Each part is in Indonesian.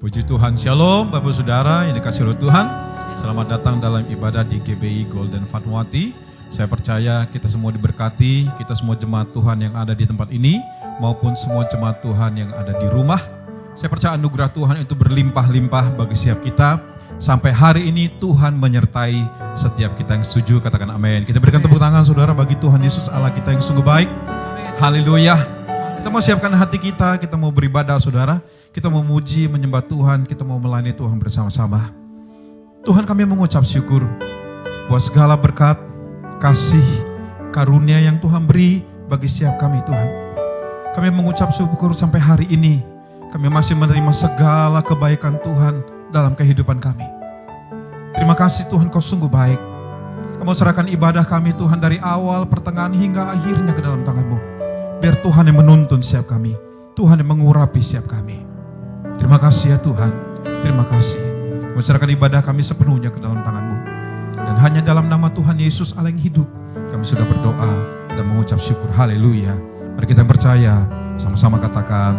Puji Tuhan, Shalom Bapak Saudara yang dikasihi oleh Tuhan. Selamat datang dalam ibadah di GBI Golden Fatmawati. Saya percaya kita semua diberkati, kita semua jemaat Tuhan yang ada di tempat ini, maupun semua jemaat Tuhan yang ada di rumah. Saya percaya anugerah Tuhan itu berlimpah-limpah bagi setiap kita. Sampai hari ini Tuhan menyertai setiap kita yang setuju, katakan amin. Kita berikan tepuk tangan saudara bagi Tuhan Yesus Allah kita yang sungguh baik. Haleluya. Kita mau siapkan hati kita mau beribadah saudara. Kita mau memuji, menyembah Tuhan, kita mau melayani Tuhan bersama-sama. Tuhan, kami mengucap syukur buat segala berkat, kasih, karunia yang Tuhan beri bagi setiap kami Tuhan. Kami mengucap syukur sampai hari ini kami masih menerima segala kebaikan Tuhan dalam kehidupan kami. Terima kasih Tuhan, Kau sungguh baik. Kau mau serahkan ibadah kami Tuhan dari awal, pertengahan hingga akhirnya ke dalam tangan-Mu. Biar Tuhan yang menuntun setiap kami, Tuhan yang mengurapi setiap kami. Terima kasih ya Tuhan, terima kasih. Menserahkan ibadah kami sepenuhnya ke dalam tangan-Mu. Dan hanya dalam nama Tuhan Yesus Allah yang hidup, kami sudah berdoa dan mengucap syukur. Haleluya. Mari kita yang percaya, sama-sama katakan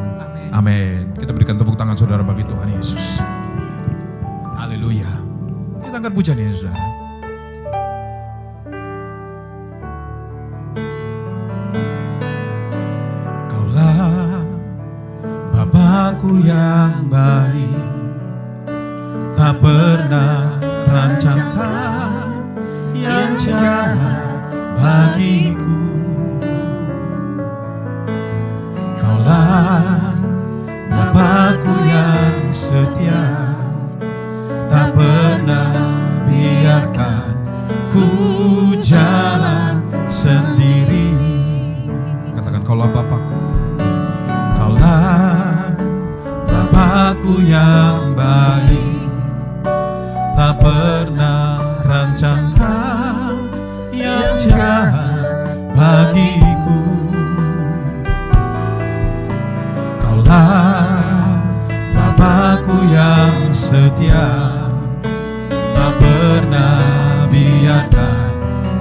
amin. Kita berikan tepuk tangan saudara bagi Tuhan Yesus. Haleluya. Kita angkat pujian ini saudara. Bapakku yang baik, tak pernah rancangkan yang jahat bagiku. Kaulah Bapakku yang setia, tak pernah biarkan ku jalan sendiri. Katakan kaulah Bapakku. Bapakku yang baik, tak pernah rancangkan yang jahat bagiku. Kaulah Bapakku yang setia, tak pernah biarkan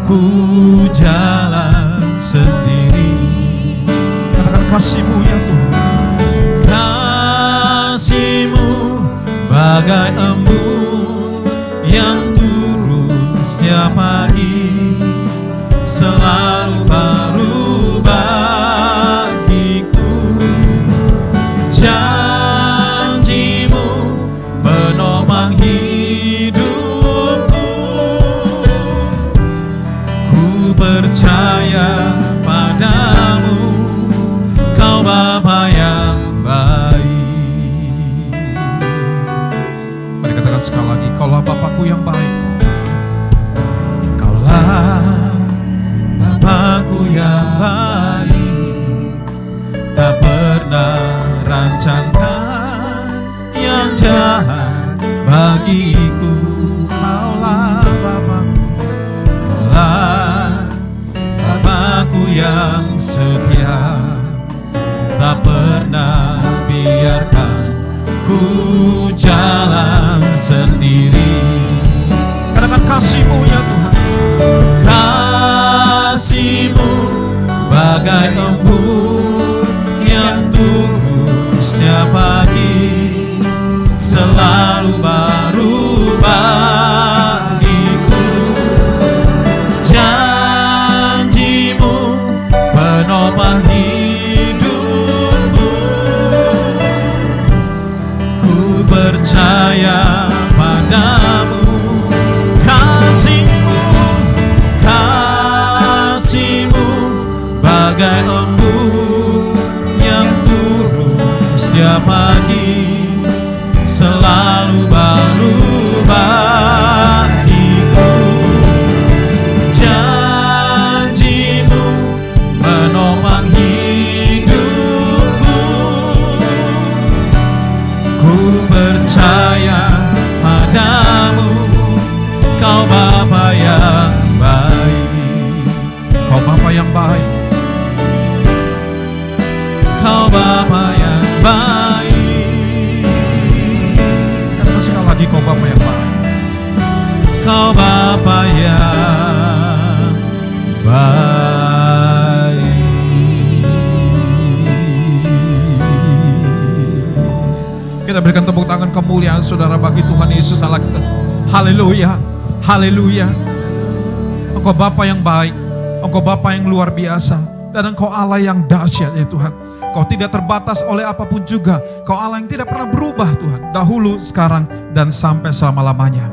ku jalan sendiri. Katakan kasih-Mu ya Tuhan. Kasih-Mu bagai embun yang turun setiap pagi, selalu baru bagiku. Janji-Mu penopang hidupku, ku percaya padamu, Kau Bapa yang baik. Mari katakan sekali lagi, Kaulah Bapakku yang baik. Kaulah Bapakku yang baik, tak pernah rancangkan yang jahat bagiku. Kaulah Bapakku, Kaulah Bapakku yang setia, tak pernah biarkan ku jalan sendiri. Katakan kasih-Mu ya Tuhan. Kasih-Mu bagai embun yang turun setiap pagi, selalu baru bagiku. Janji-Mu penopang percaya padamu. Kasih-Mu, kasih-Mu bagai embun yang turun setiap pagi, selalu baru bagiku. Janji-Mu menopang hidupku, ku percaya padamu, Kau Bapa yang baik. Kau Bapa yang baik, Kau Bapa yang baik. Katakan sekali lagi, Kau Bapa yang baik. Kau Bapa yang baik. kita berikan tepuk tangan kemuliaan saudara bagi Tuhan Yesus Allah kita. Haleluya, haleluya. Engkau Bapa yang baik, Engkau Bapa yang luar biasa, dan Engkau Allah yang dahsyat ya Tuhan. Kau tidak terbatas oleh apapun juga. Kau Allah yang tidak pernah berubah Tuhan, dahulu, sekarang, dan sampai selama-lamanya.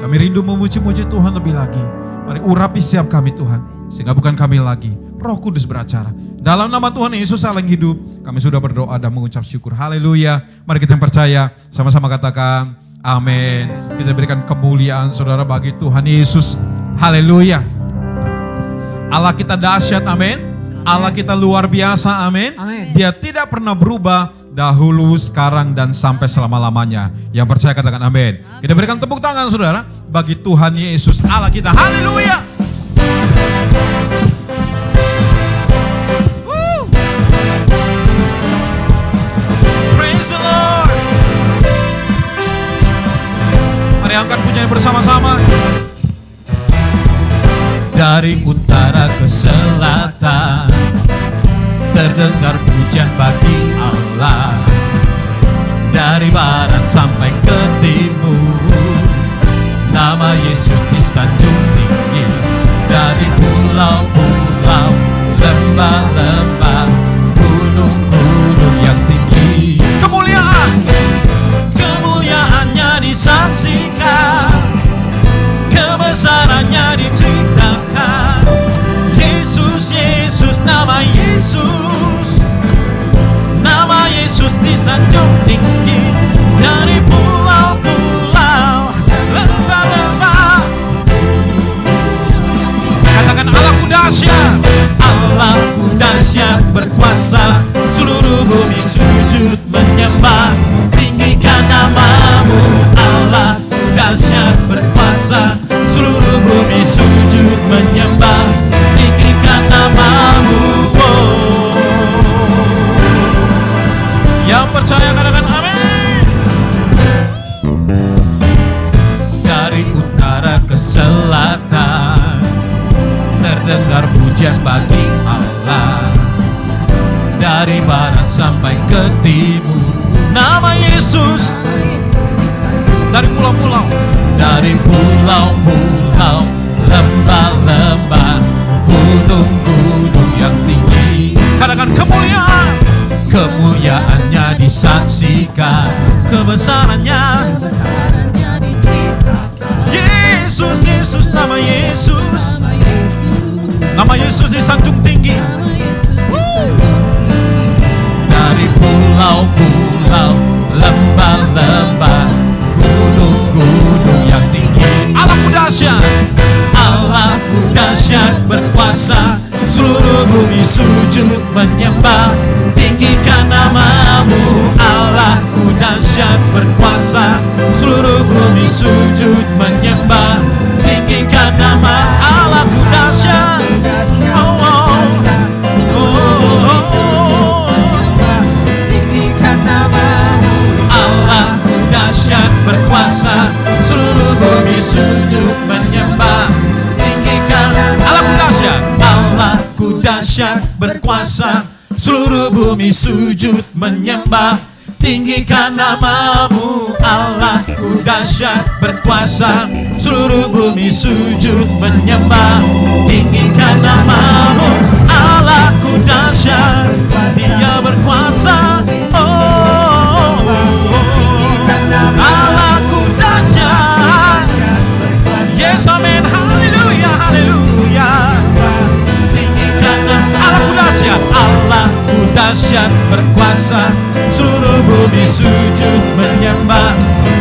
Kami rindu memuji-muji Tuhan lebih lagi. Mari urapi setiap kami Tuhan, sehingga bukan kami lagi, Roh Kudus beracara. Dalam nama Tuhan Yesus Allah yang hidup, kami sudah berdoa dan mengucap syukur. Haleluya. Mari kita yang percaya, sama-sama katakan amin. Kita berikan kemuliaan saudara bagi Tuhan Yesus. Haleluya. Allah kita dahsyat, amin. Allah kita luar biasa, amin. Dia tidak pernah berubah, dahulu, sekarang, dan sampai selama-lamanya. Yang percaya katakan amin. Kita berikan tepuk tangan saudara bagi Tuhan Yesus Allah kita. Haleluya. Praise the Lord. Mari angkat pujian bersama-sama. Dari utara ke selatan, terdengar pujian bagi Allah. Dari barat sampai ke timur, nama Yesus disanjung tinggi. Dari pulau-pulau, lembah-lembah, gunung-gunung yang tinggi. Kemuliaannya disaksikan, kebesarannya diceritakan. Yesus, Yesus, nama Yesus. Nama Yesus disanjung tinggi. Dari pulau-pulau, lembah-lembah. Katakan Allahku dahsyat. Allahku dahsyat berkuasa. Seluruh bumi sujud menyembah. Tinggikan namamu. Allahku dahsyat berkuasa. Seluruh bumi sujud menyembah. Tinggikan namamu. Yang percaya katakan amin. Dari utara ke selatan, terdengar pujian bagi Allah. Dari barat sampai ke timur, nama Yesus. Dari pulau-pulau, dari pulau-pulau, lembah-lembah, gunung-gunung yang tinggi. Katakan kemuliaannya disaksikan, kebesarannya diceritakan. Yesus, Yesus, nama Yesus. Nama Yesus disanjung tinggi. Dari pulau-pulau, lembah-lembah, gunung-gunung yang tinggi. Allahku dahsyat. Allahku dahsyat berkuasa. Seluruh bumi sujud menyembah. Tinggikan namamu. Allahku dahsyat berkuasa. Seluruh bumi sujud menyembah. Tinggikan nama Allahku dahsyat. Tinggikan namamu. Allahku dahsyat berkuasa. Seluruh bumi sujud menyembah. Tinggikan Allahku dahsyat. Allahku dahsyat berkuasa. Seluruh bumi sujud menyembah. Tinggikan namamu. Allahku dahsyat berkuasa. Seluruh bumi sujud menyembah. Tinggikan namamu. Allahku dahsyat. Dia berkuasa. Allahku dahsyat. Yes, amen. Haleluya, haleluya. Tinggikan Allahku dahsyat. Allahku dahsyat berkuasa. Seluruh bumi sujud menyembah.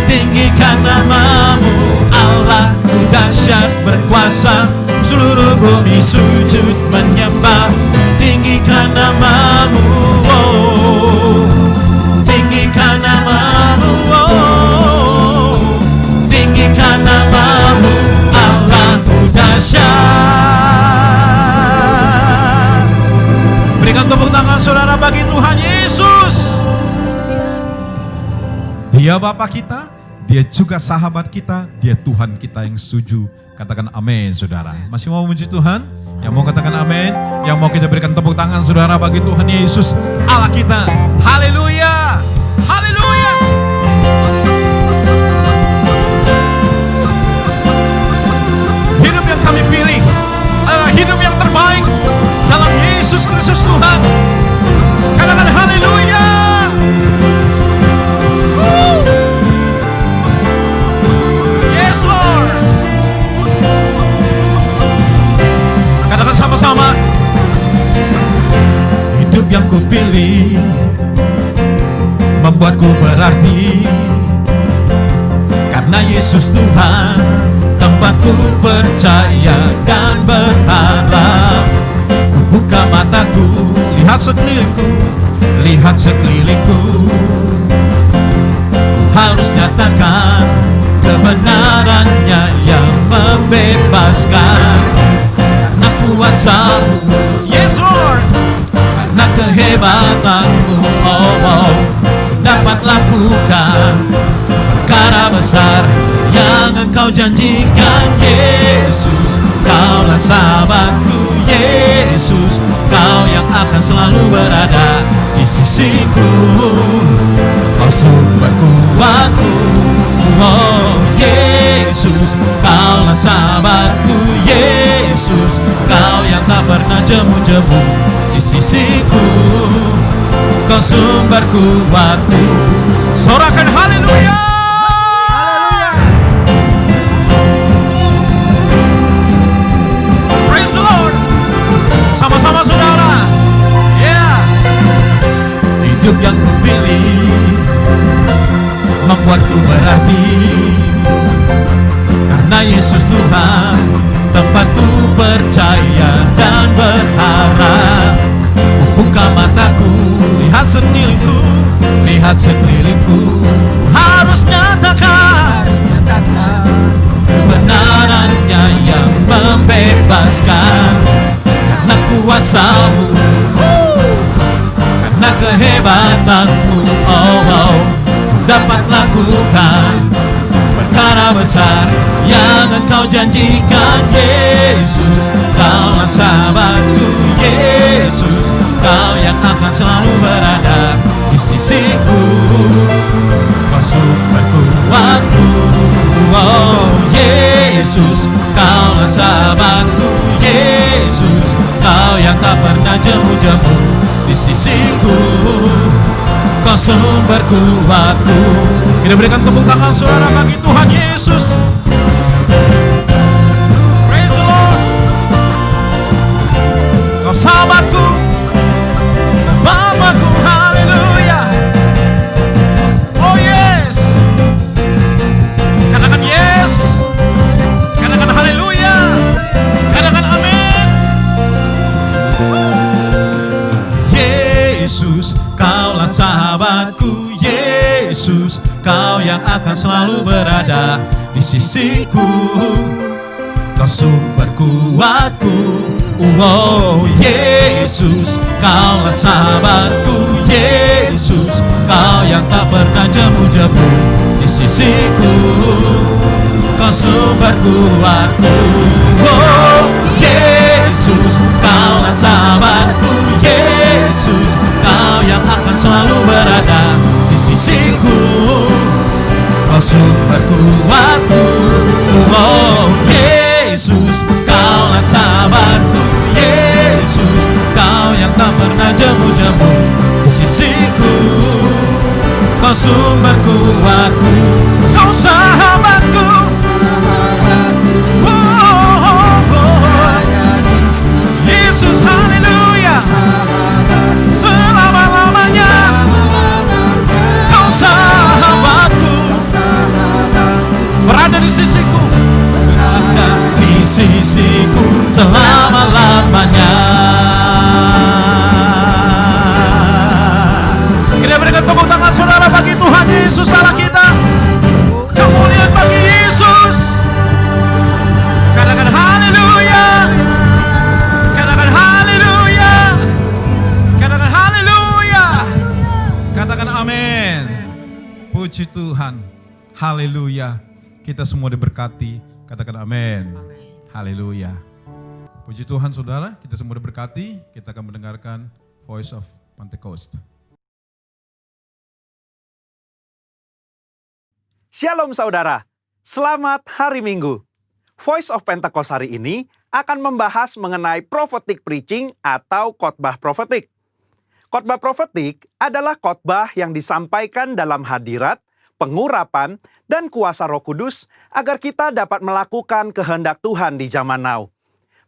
Tinggikan namamu. Allahku dahsyat berkuasa. Seluruh bumi sujud menyembah. Tinggikan namamu. Tinggikan namamu. Tinggikan namamu. Allahku dahsyat. Berikan tepuk tangan saudara bagi Tuhan Yesus. Dia Bapa kita, Dia juga sahabat kita, Dia Tuhan kita yang setuju. Katakan amin saudara. Masih mau memuji Tuhan? Yang mau katakan amin? Yang mau kita berikan tepuk tangan saudara bagi Tuhan Yesus Allah kita. Haleluya, haleluya. kami pilih adalah hidup yang terbaik dalam Yesus Kristus Tuhan. Katakan haleluya. Yes Lord. Katakan sama-sama. Hidup yang kupilih membuatku berarti, karena Yesus Tuhan tempatku percaya dan berharap. Ku buka mataku, lihat sekelilingku, ku harus nyatakan kebenarannya yang membebaskan. Karena kuasamu, yes Lord, karena kehebatanmu, ku dapat lakukan perkara besar yang engkau janjikan. Yesus, kaulah sahabatku. Yesus, kau yang akan selalu berada di sisiku. Kau sumber kuatku. Oh Yesus, kaulah sahabatku. Yesus, kau yang tak pernah jemu-jemu di sisiku. Kau sumber kuatku. Sorakan haleluya. Sama-sama saudara. Yeah. Hidup yang kupilih membuatku berarti, karena Yesus Tuhan tempatku percaya dan berharap. Ku buka mataku, lihat sekelilingku, harus nyatakan kebenarannya yang membebaskan. Karena kuasamu, karena kehebatanmu, dapat lakukan perkara besar yang engkau janjikan. Yesus, kaulah sahabatku. Yesus, kau yang akan selalu berada di sisiku. Kau sumber kuatku. Oh Yesus, kaulah sahabatku. Yesus, kau yang tak pernah jemu-jemu di sisiku. Kau sumber kuatku. Kita berikan tepuk tangan saudara bagi Tuhan Yesus. Praise the Lord. Kau sahabatku, Bapakku, haleluya. Oh yes. Katakan yes. Katakan haleluya. Katakan amin. Yesus, kaulah sahabatku. Yesus, kau yang akan selalu berada di sisiku. Kau sumber kuatku. Oh Yesus, kaulah sahabatku. Yesus, kau yang tak pernah jemu-jemu di sisiku. Kau sumber kuatku. Oh Yesus, kaulah sahabatku. Yesus, kau yang akan selalu berada di sisiku. Kau sumber kuatku. Oh Yesus, kaulah sahabatku. Yesus, kau yang tak pernah jemu-jemu di sisiku. Kau sumber kuatku. Kau sahabatku. Yesus, haleluya. Selama-lamanya kau sahabatku. Berada di sisiku. Berada di sisiku selama-lamanya. Kita berikan tepuk tangan saudara bagi Tuhan Yesus Allah kita. Kemuliaan bagi Yesus. Katakan haleluya. Katakan haleluya. Katakan haleluya. Katakan amin. Puji Tuhan. Haleluya. Kita semua diberkati. Katakan amin. Haleluya. Puji Tuhan saudara, kita semua diberkati. Kita akan mendengarkan Voice of Pentecost. Shalom saudara, selamat hari Minggu. Voice of Pentecost hari ini akan membahas mengenai prophetic preaching atau khotbah profetik. Khotbah profetik adalah khotbah yang disampaikan dalam hadirat, pengurapan, dan kuasa Roh Kudus agar kita dapat melakukan kehendak Tuhan di zaman now.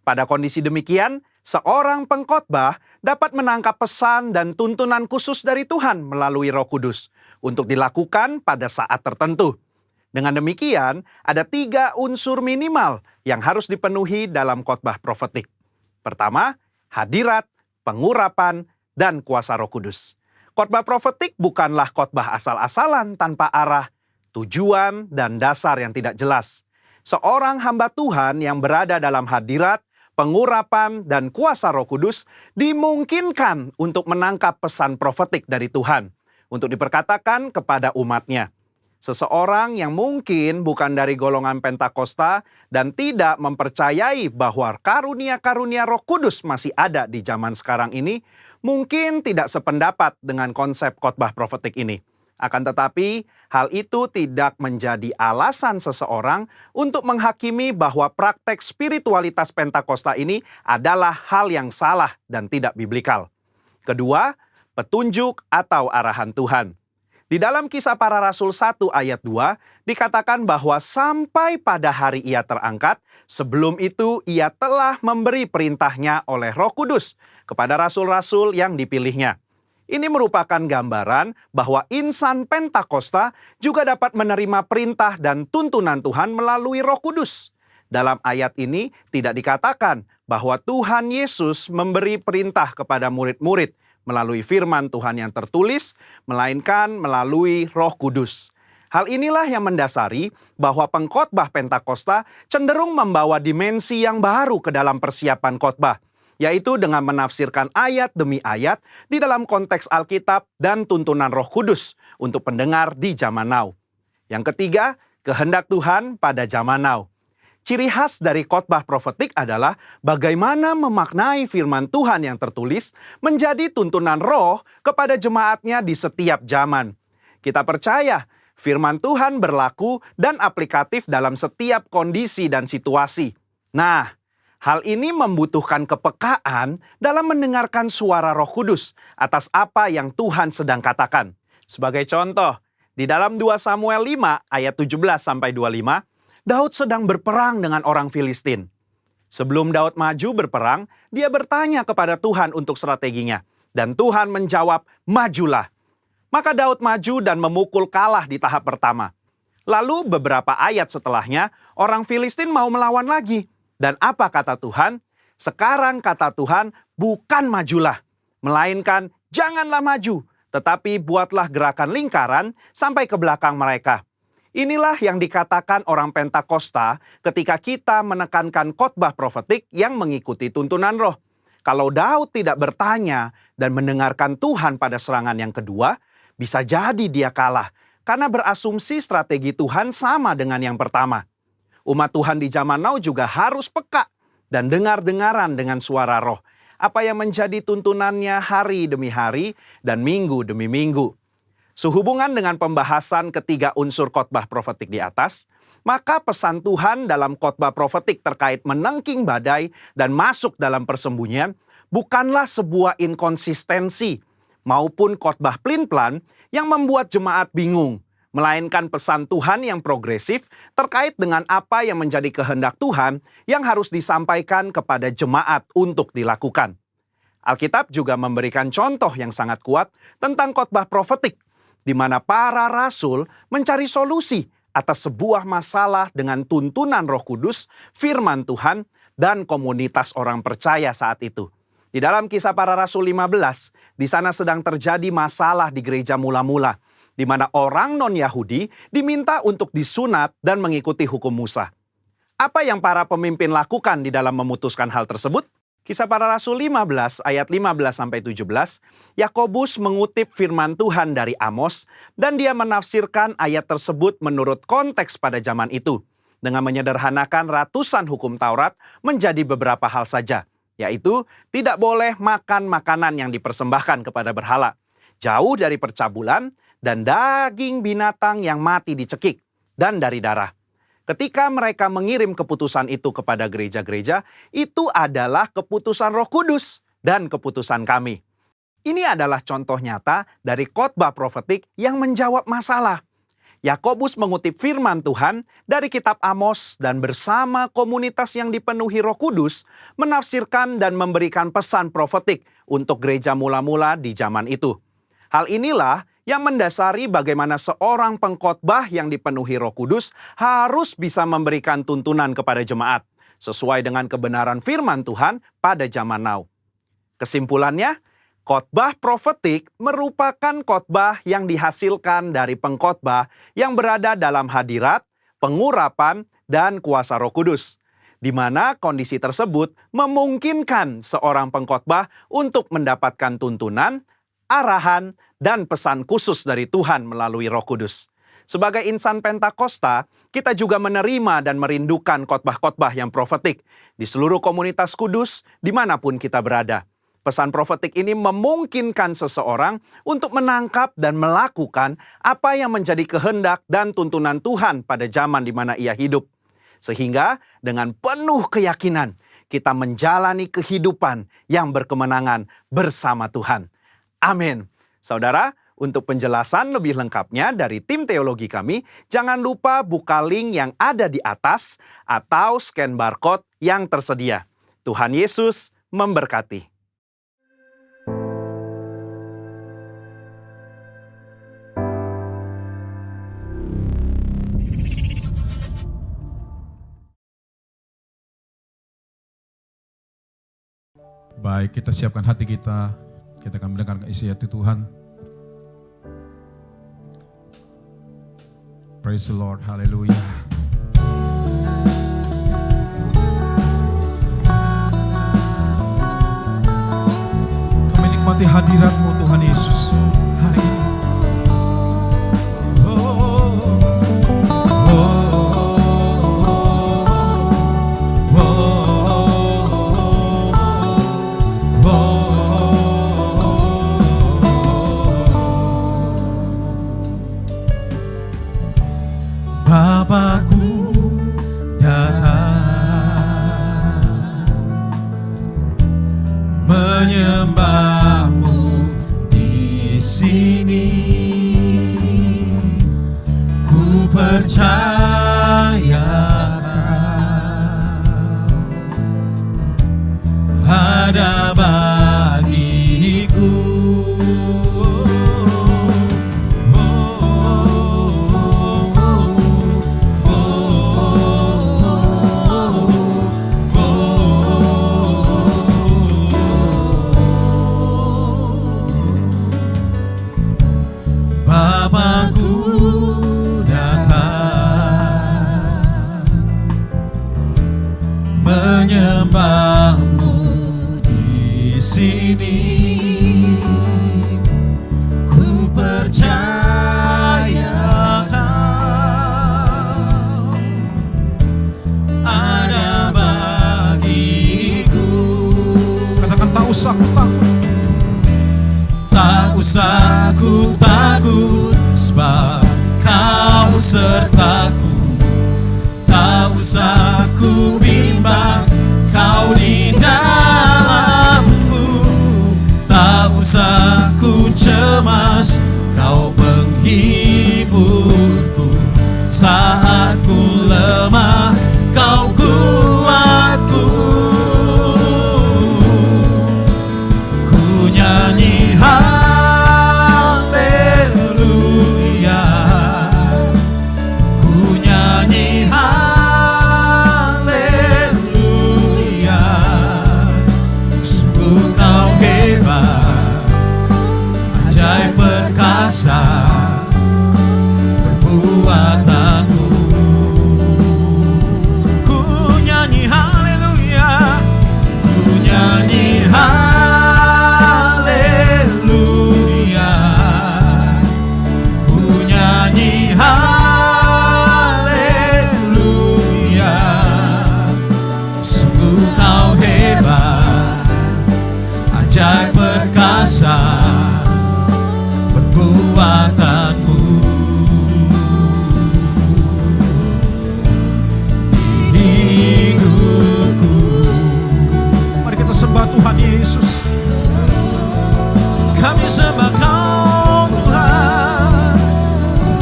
Pada kondisi demikian, seorang pengkhotbah dapat menangkap pesan dan tuntunan khusus dari Tuhan melalui Roh Kudus untuk dilakukan pada saat tertentu. Dengan demikian, ada 3 unsur minimal yang harus dipenuhi dalam khotbah profetik. Pertama, hadirat, pengurapan, dan kuasa Roh Kudus. Khotbah profetik bukanlah khotbah asal-asalan tanpa arah, tujuan, dan dasar yang tidak jelas. Seorang hamba Tuhan yang berada dalam hadirat, pengurapan, dan kuasa Roh Kudus dimungkinkan untuk menangkap pesan profetik dari Tuhan untuk diperkatakan kepada umatnya. Seseorang yang mungkin bukan dari golongan Pentakosta dan tidak mempercayai bahwa karunia-karunia Roh Kudus masih ada di zaman sekarang ini, mungkin tidak sependapat dengan konsep khotbah profetik ini. Akan tetapi, hal itu tidak menjadi alasan seseorang untuk menghakimi bahwa praktek spiritualitas Pentakosta ini adalah hal yang salah dan tidak biblikal. Kedua, petunjuk atau arahan Tuhan. Di dalam Kisah Para Rasul 1 ayat 2, dikatakan bahwa sampai pada hari ia terangkat, sebelum itu ia telah memberi perintahnya oleh Roh Kudus kepada rasul-rasul yang dipilihnya. Ini merupakan gambaran bahwa insan Pentakosta juga dapat menerima perintah dan tuntunan Tuhan melalui Roh Kudus. Dalam ayat ini tidak dikatakan bahwa Tuhan Yesus memberi perintah kepada murid-murid melalui firman Tuhan yang tertulis, melainkan melalui Roh Kudus. Hal inilah yang mendasari bahwa pengkhotbah Pentakosta cenderung membawa dimensi yang baru ke dalam persiapan khotbah, yaitu dengan menafsirkan ayat demi ayat di dalam konteks Alkitab dan tuntunan Roh Kudus untuk pendengar di zaman now. Yang ketiga, kehendak Tuhan pada zaman now. Ciri khas dari khotbah profetik adalah bagaimana memaknai firman Tuhan yang tertulis menjadi tuntunan roh kepada jemaatnya di setiap zaman. Kita percaya firman Tuhan berlaku dan aplikatif dalam setiap kondisi dan situasi. Nah, hal ini membutuhkan kepekaan dalam mendengarkan suara Roh Kudus atas apa yang Tuhan sedang katakan. Sebagai contoh, di dalam 2 Samuel 5 ayat 17-25, Daud sedang berperang dengan orang Filistin. Sebelum Daud maju berperang, dia bertanya kepada Tuhan untuk strateginya. Dan Tuhan menjawab, majulah. Maka Daud maju dan memukul kalah di tahap pertama. Lalu beberapa ayat setelahnya, orang Filistin mau melawan lagi. Dan apa kata Tuhan? Sekarang kata Tuhan, bukan majulah, melainkan janganlah maju, tetapi buatlah gerakan lingkaran sampai ke belakang mereka. Inilah yang dikatakan orang Pentakosta ketika kita menekankan khotbah profetik yang mengikuti tuntunan roh. Kalau Daud tidak bertanya dan mendengarkan Tuhan pada serangan yang kedua, bisa jadi dia kalah karena berasumsi strategi Tuhan sama dengan yang pertama. Umat Tuhan di zaman now juga harus peka dan dengar-dengaran dengan suara roh, apa yang menjadi tuntunannya hari demi hari dan minggu demi minggu. Sehubungan dengan pembahasan ketiga unsur khotbah profetik di atas, maka pesan Tuhan dalam khotbah profetik terkait menengking badai dan masuk dalam persembunyian bukanlah sebuah inkonsistensi maupun khotbah plin-plan yang membuat jemaat bingung, melainkan pesan Tuhan yang progresif terkait dengan apa yang menjadi kehendak Tuhan yang harus disampaikan kepada jemaat untuk dilakukan. Alkitab juga memberikan contoh yang sangat kuat tentang khotbah profetik, di mana para rasul mencari solusi atas sebuah masalah dengan tuntunan Roh Kudus, firman Tuhan, dan komunitas orang percaya saat itu. Di dalam Kisah Para Rasul 15, di sana sedang terjadi masalah di gereja mula-mula, di mana orang non-Yahudi diminta untuk disunat dan mengikuti hukum Musa. Apa yang para pemimpin lakukan di dalam memutuskan hal tersebut? Kisah Para Rasul 15 ayat 15-17, Yakobus mengutip firman Tuhan dari Amos dan dia menafsirkan ayat tersebut menurut konteks pada zaman itu dengan menyederhanakan ratusan hukum Taurat menjadi beberapa hal saja, yaitu tidak boleh makan makanan yang dipersembahkan kepada berhala, jauh dari percabulan dan daging binatang yang mati dicekik, dan dari darah. Ketika mereka mengirim keputusan itu kepada gereja-gereja, itu adalah keputusan Roh Kudus dan keputusan kami. Ini adalah contoh nyata dari khotbah profetik yang menjawab masalah. Yakobus mengutip firman Tuhan dari kitab Amos dan bersama komunitas yang dipenuhi Roh Kudus menafsirkan dan memberikan pesan profetik untuk gereja mula-mula di zaman itu. Hal inilah yang mendasari bagaimana seorang pengkhotbah yang dipenuhi Roh Kudus harus bisa memberikan tuntunan kepada jemaat sesuai dengan kebenaran firman Tuhan pada zaman now. Kesimpulannya, khotbah profetik merupakan khotbah yang dihasilkan dari pengkhotbah yang berada dalam hadirat, pengurapan, dan kuasa Roh Kudus, di mana kondisi tersebut memungkinkan seorang pengkhotbah untuk mendapatkan tuntunan, arahan, dan pesan khusus dari Tuhan melalui Roh Kudus. Sebagai insan Pentakosta, kita juga menerima dan merindukan khotbah-khotbah yang profetik di seluruh komunitas kudus dimanapun kita berada. Pesan profetik ini memungkinkan seseorang untuk menangkap dan melakukan apa yang menjadi kehendak dan tuntunan Tuhan pada zaman di mana ia hidup. Sehingga dengan penuh keyakinan kita menjalani kehidupan yang berkemenangan bersama Tuhan. Amin. Saudara, untuk penjelasan lebih lengkapnya dari tim teologi kami, jangan lupa buka link yang ada di atas atau scan barcode yang tersedia. Tuhan Yesus memberkati. Baik, kita siapkan hati kita. Kita akan mendengarkan isi hati Tuhan. Praise the Lord, haleluya. Kami nikmati hadirat-Mu Tuhan Yesus hari ini. Bapakku datang menyembah-Mu di sini. Ku percaya ada bagiku. Menyembah-Mu di sini, ku percaya Kau ada bagiku. Katakan, tak usah ku takut, tak usah ku takut, sebab Kau sertaku. Tak usah ku bimbang, Kau di dalamku. Tak usah ku cemas, Kau penghiburku. Saat ku lemah, Kau kuatku. Ku nyanyi haleluya, ku nyanyi haleluya. Sungguh Kau hebat, ajaib perkasa perbuatanmu. Ku nyanyi haleluya, ku nyanyi haleluya, ku nyanyi haleluya. Sungguh Kau hebat, ajaib perkasa perbuatan. Kami sembah Kau Tuhan,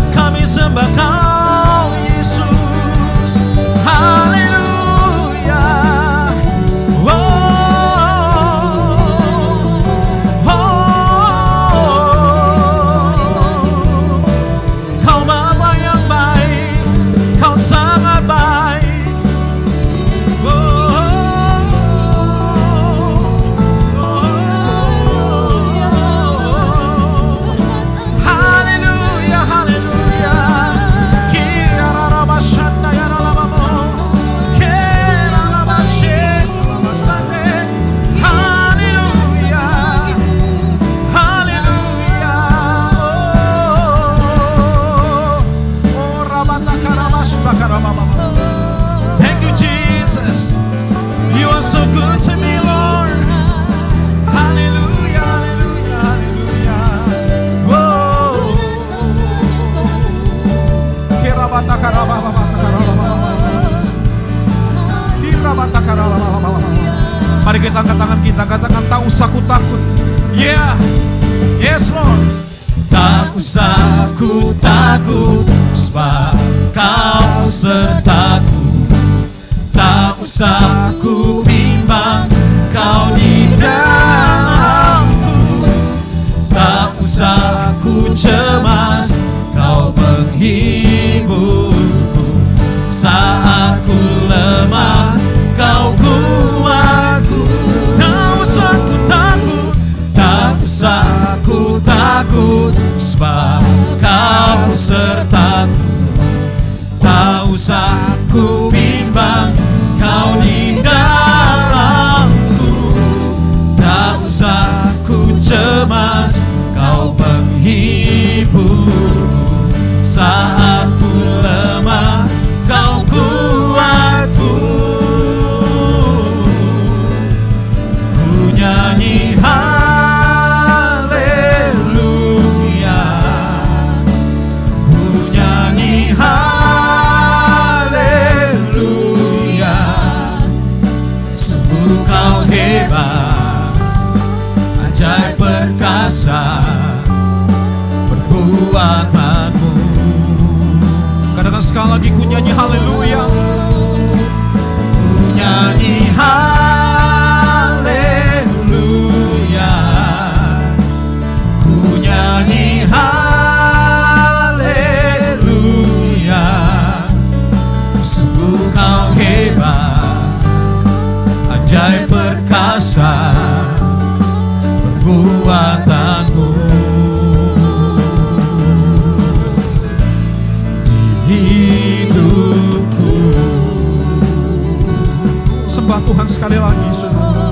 kami sembah Kau Yesus. Haleluya. Kau Bapa yang baik, Kau sangat baik. Haleluya, haleluya. Kira raba shanda ya raba mo. Kira raba she raba sande. Haleluya, haleluya. Oh, raba takaraba shakaraba mama. Thank you, Jesus. You are so good to me, Lord. Hallelujah, hallelujah, hallelujah. Whoa. Kirabata karaba baba karaba baba. Kirabata karaba baba baba. Mari kita angkat tangan kita, katakan tak usah ku takut. Yeah. Yes, Lord. Tak usah ku takut, sebab Kau sertaku. Tak usah ku bimbang, Kau di dalamku. Tak usah ku cemas, Kau menghiburku. Saat ku lemah, Kau kuatku. Tak usah ku takut, tak usah ku takut, sebab Kau sertaku. Tak usah ku bimbang, Kau di dalamku. Tak usah ku cemas, Kau menghibur. Saat ku lemah, Kau kuatku. Ku nyanyi haleluya, ku nyanyi haleluya. Sungguh Kau hebat, ajaib perkasa perbuatanmu. Katakan sekali lagi, ku nyanyi haleluya, ku nyanyi haleluya, ku nyanyi haleluya. Sungguh Kau hebat, ajaib perkasa perbuatanmu. Di hidupku. Sembah Tuhan sekali lagi, saudara.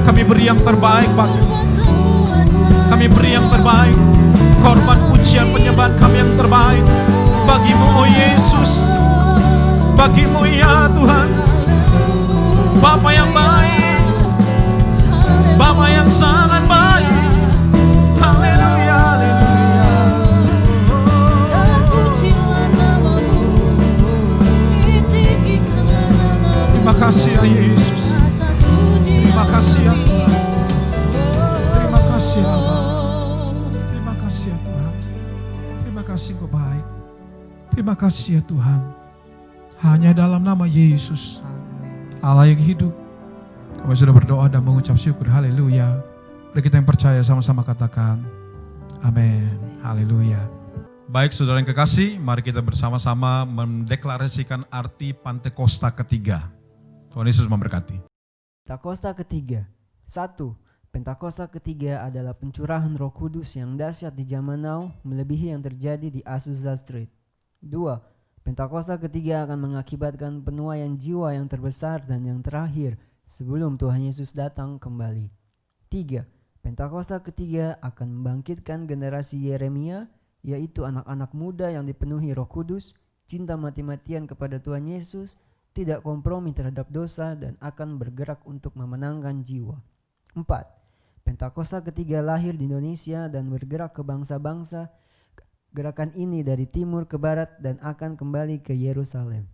Kami beri yang terbaik bagimu. Kami beri yang terbaik. Korban pujian penyembahan kami yang terbaik bagimu, oh Yesus. Bagimu ya Tuhan. Bapa yang baik, Bapa yang sangat baik. Haleluya, haleluya. Terima kasih ya Yesus. Terima kasih ya Tuhan. Terima kasih ya Bapa. Terima kasih ya Tuhan. Terima kasih Engkau baik. Terima kasih ya Tuhan. Hanya dalam nama Yesus, Allah yang hidup, kami sudah berdoa dan mengucap syukur. Haleluya. Mari kita yang percaya sama-sama katakan amin. Haleluya. Baik saudara yang kekasih, mari kita bersama-sama mendeklarasikan arti Pantekosta ketiga. Tuhan Yesus memberkati. Pentakosta ketiga. 1. Pentakosta ketiga adalah pencurahan Roh Kudus yang dahsyat di zaman now, melebihi yang terjadi di Azusa Street. 2. Pentakosta ketiga akan mengakibatkan penuaian jiwa yang terbesar dan yang terakhir sebelum Tuhan Yesus datang kembali. 3. Pentakosta ketiga akan membangkitkan generasi Yeremia, yaitu anak-anak muda yang dipenuhi Roh Kudus, cinta mati-matian kepada Tuhan Yesus, tidak kompromi terhadap dosa, dan akan bergerak untuk memenangkan jiwa. 4. Pentakosta ketiga lahir di Indonesia dan bergerak ke bangsa-bangsa. Gerakan ini dari timur ke barat dan akan kembali ke Yerusalem.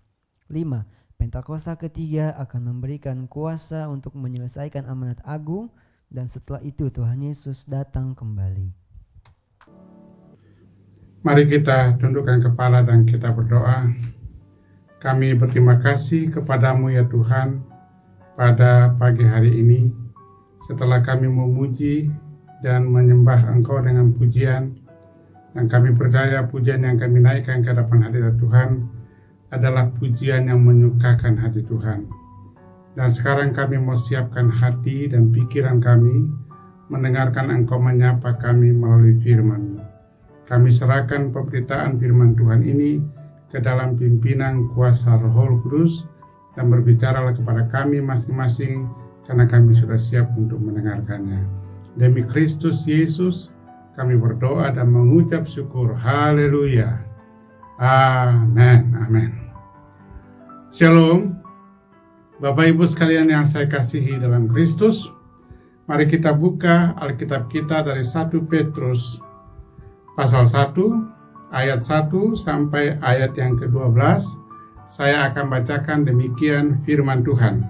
5. Pentakosta ketiga akan memberikan kuasa untuk menyelesaikan amanat agung, dan setelah itu Tuhan Yesus datang kembali. Mari kita tundukkan kepala dan kita berdoa. Kami berterima kasih kepadamu ya Tuhan pada pagi hari ini. Setelah kami memuji dan menyembah Engkau dengan pujian, dan kami percaya pujian yang kami naikkan ke hadapan hadirat Tuhan adalah pujian yang menyukakan hati Tuhan. Dan sekarang kami mau siapkan hati dan pikiran kami mendengarkan Engkau menyapa kami melalui firman-Mu. Kami serahkan pemberitaan firman Tuhan ini ke dalam pimpinan kuasa Roh Kudus dan berbicaralah kepada kami masing-masing karena kami sudah siap untuk mendengarkannya. Demi Kristus Yesus kami berdoa dan mengucap syukur. Haleluya. Amin. Amin. Shalom. Bapak Ibu sekalian yang saya kasihi dalam Kristus, mari kita buka Alkitab kita dari 1 Petrus pasal 1 ayat 1 sampai ayat yang ke-12. Saya akan bacakan demikian firman Tuhan.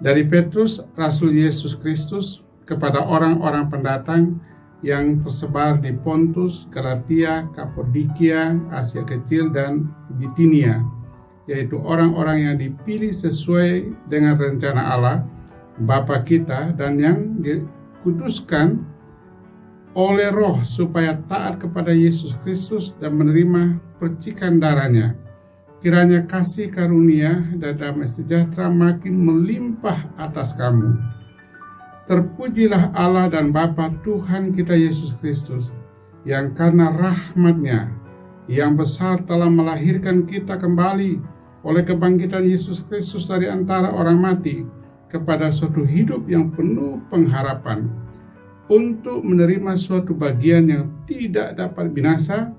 Dari Petrus, Rasul Yesus Kristus, kepada orang-orang pendatang yang tersebar di Pontus, Galatia, Kapadokia, Asia Kecil, dan Bitinia, yaitu orang-orang yang dipilih sesuai dengan rencana Allah, Bapa kita, dan yang dikuduskan oleh Roh supaya taat kepada Yesus Kristus dan menerima percikan darahnya. Kiranya kasih karunia dan damai sejahtera makin melimpah atas kamu. Terpujilah Allah dan Bapa Tuhan kita Yesus Kristus, yang karena rahmat-Nya yang besar telah melahirkan kita kembali oleh kebangkitan Yesus Kristus dari antara orang mati kepada suatu hidup yang penuh pengharapan, untuk menerima suatu bagian yang tidak dapat binasa,